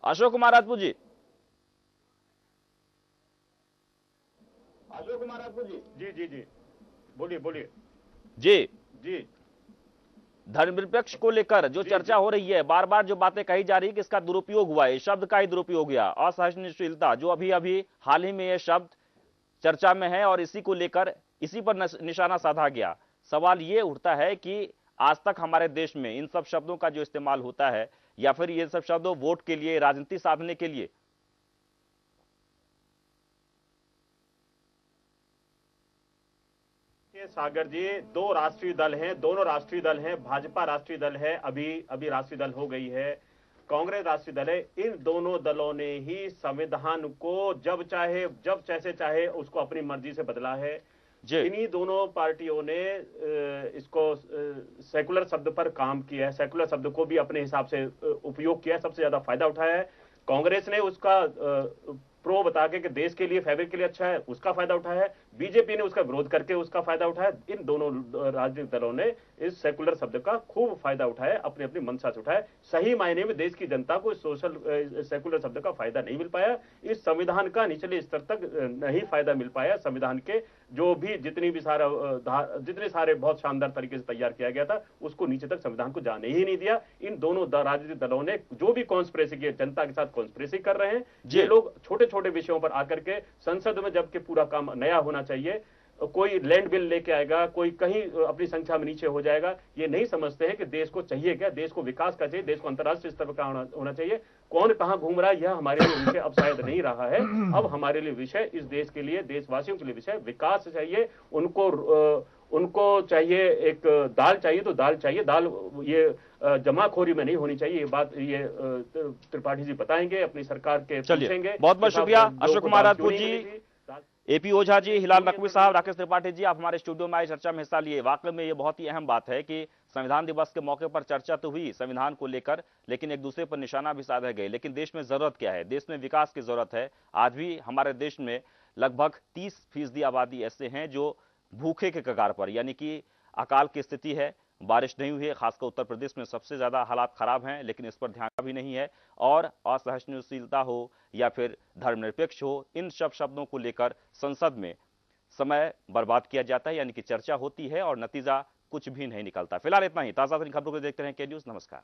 अशोक कुमार राजपूत जी, जी बोलिए जी। धर्मनिरपेक्ष को लेकर जो चर्चा हो रही है, बार बार जो बातें कही जा रही है कि इसका दुरुपयोग हुआ है, इस शब्द का ही दुरुपयोग हुआ, असहिष्णुशीलता, जो अभी हाल ही में यह शब्द चर्चा में है और इसी को लेकर इसी पर निशाना साधा गया। सवाल ये उठता है कि आज तक हमारे देश में इन सब शब्दों का जो इस्तेमाल होता है, या फिर ये सब शब्दों वोट के लिए, राजनीति साधने के लिए, सागर जी, दो राष्ट्रीय दल हैं, दोनों राष्ट्रीय दल हैं। भाजपा राष्ट्रीय दल है, अभी राष्ट्रीय दल हो गई है, कांग्रेस राष्ट्रीय दल है। इन दोनों दलों ने ही संविधान को जब जैसे चाहे उसको अपनी मर्जी से बदला है। इन्हीं दोनों पार्टियों ने इसको सेकुलर शब्द पर काम किया है, सेकुलर शब्द को भी अपने हिसाब से उपयोग किया है, सबसे ज्यादा फायदा उठाया है। कांग्रेस ने उसका प्रो बता के कि देश के लिए, फैब्रिक के लिए अच्छा है, उसका फायदा उठाया है। बीजेपी ने उसका विरोध करके उसका फायदा उठाया। इन दोनों राजनीतिक दलों ने इस सेकुलर शब्द का खूब फायदा उठाया, अपनी अपनी मंशा से उठाया। सही मायने में देश की जनता को इस सेकुलर शब्द का फायदा नहीं मिल पाया, इस संविधान का निचले स्तर तक नहीं फायदा मिल पाया। संविधान के जो भी जितने सारे बहुत शानदार तरीके से तैयार किया गया था, उसको नीचे तक संविधान को जाने ही नहीं दिया। इन दोनों राजनीतिक दलों ने जो भी कॉन्स्पिरेसी की, जनता के साथ कॉन्स्पिरेसी कर रहे हैं। ये लोग छोटे छोटे विषयों पर आकर के संसद में, जबकि पूरा काम नया होना चाहिए, कोई लैंड बिल लेके आएगा, कोई कहीं अपनी संख्या में नीचे हो जाएगा। ये नहीं समझते हैं कि देश को चाहिए क्या, देश को विकास का चाहिए, देश को अंतर्राष्ट्रीय स्तर पर होना चाहिए। कौन कहां घूम रहा है यह हमारे लिए विषय अब शायद नहीं रहा है। अब हमारे लिए विषय, इस देश के लिए, देशवासियों के लिए विषय विकास चाहिए। उनको चाहिए, एक दाल चाहिए तो दाल चाहिए, दाल ये जमाखोरी में नहीं होनी चाहिए। ये बात ये त्रिपाठी जी बताएंगे, अपनी सरकार के पूछेंगे। बहुत बहुत शुक्रिया अशोक कुमार राजपूत जी। एपी ओझा जी, हिलाल नकवी साहब, राकेश त्रिपाठी जी, आप हमारे स्टूडियो में आए, चर्चा में हिस्सा लिए। वाकई में ये बहुत ही अहम बात है कि संविधान दिवस के मौके पर चर्चा तो हुई संविधान को लेकर, लेकिन एक दूसरे पर निशाना भी साधा गए। लेकिन देश में जरूरत क्या है? देश में विकास की जरूरत है। आज भी हमारे देश में लगभग 30% आबादी ऐसे हैं जो भूखे के कगार पर, यानी कि अकाल की स्थिति है, बारिश नहीं हुई है। खासकर उत्तर प्रदेश में सबसे ज्यादा हालात खराब हैं, लेकिन इस पर ध्यान भी नहीं है। और असहिष्णुशीलता हो या फिर धर्मनिरपेक्ष हो, इन सब शब्दों को लेकर संसद में समय बर्बाद किया जाता है, यानी कि चर्चा होती है और नतीजा कुछ भी नहीं निकलता। फिलहाल इतना ही। ताजा खबरों को देखते रहें के न्यूज़। नमस्कार।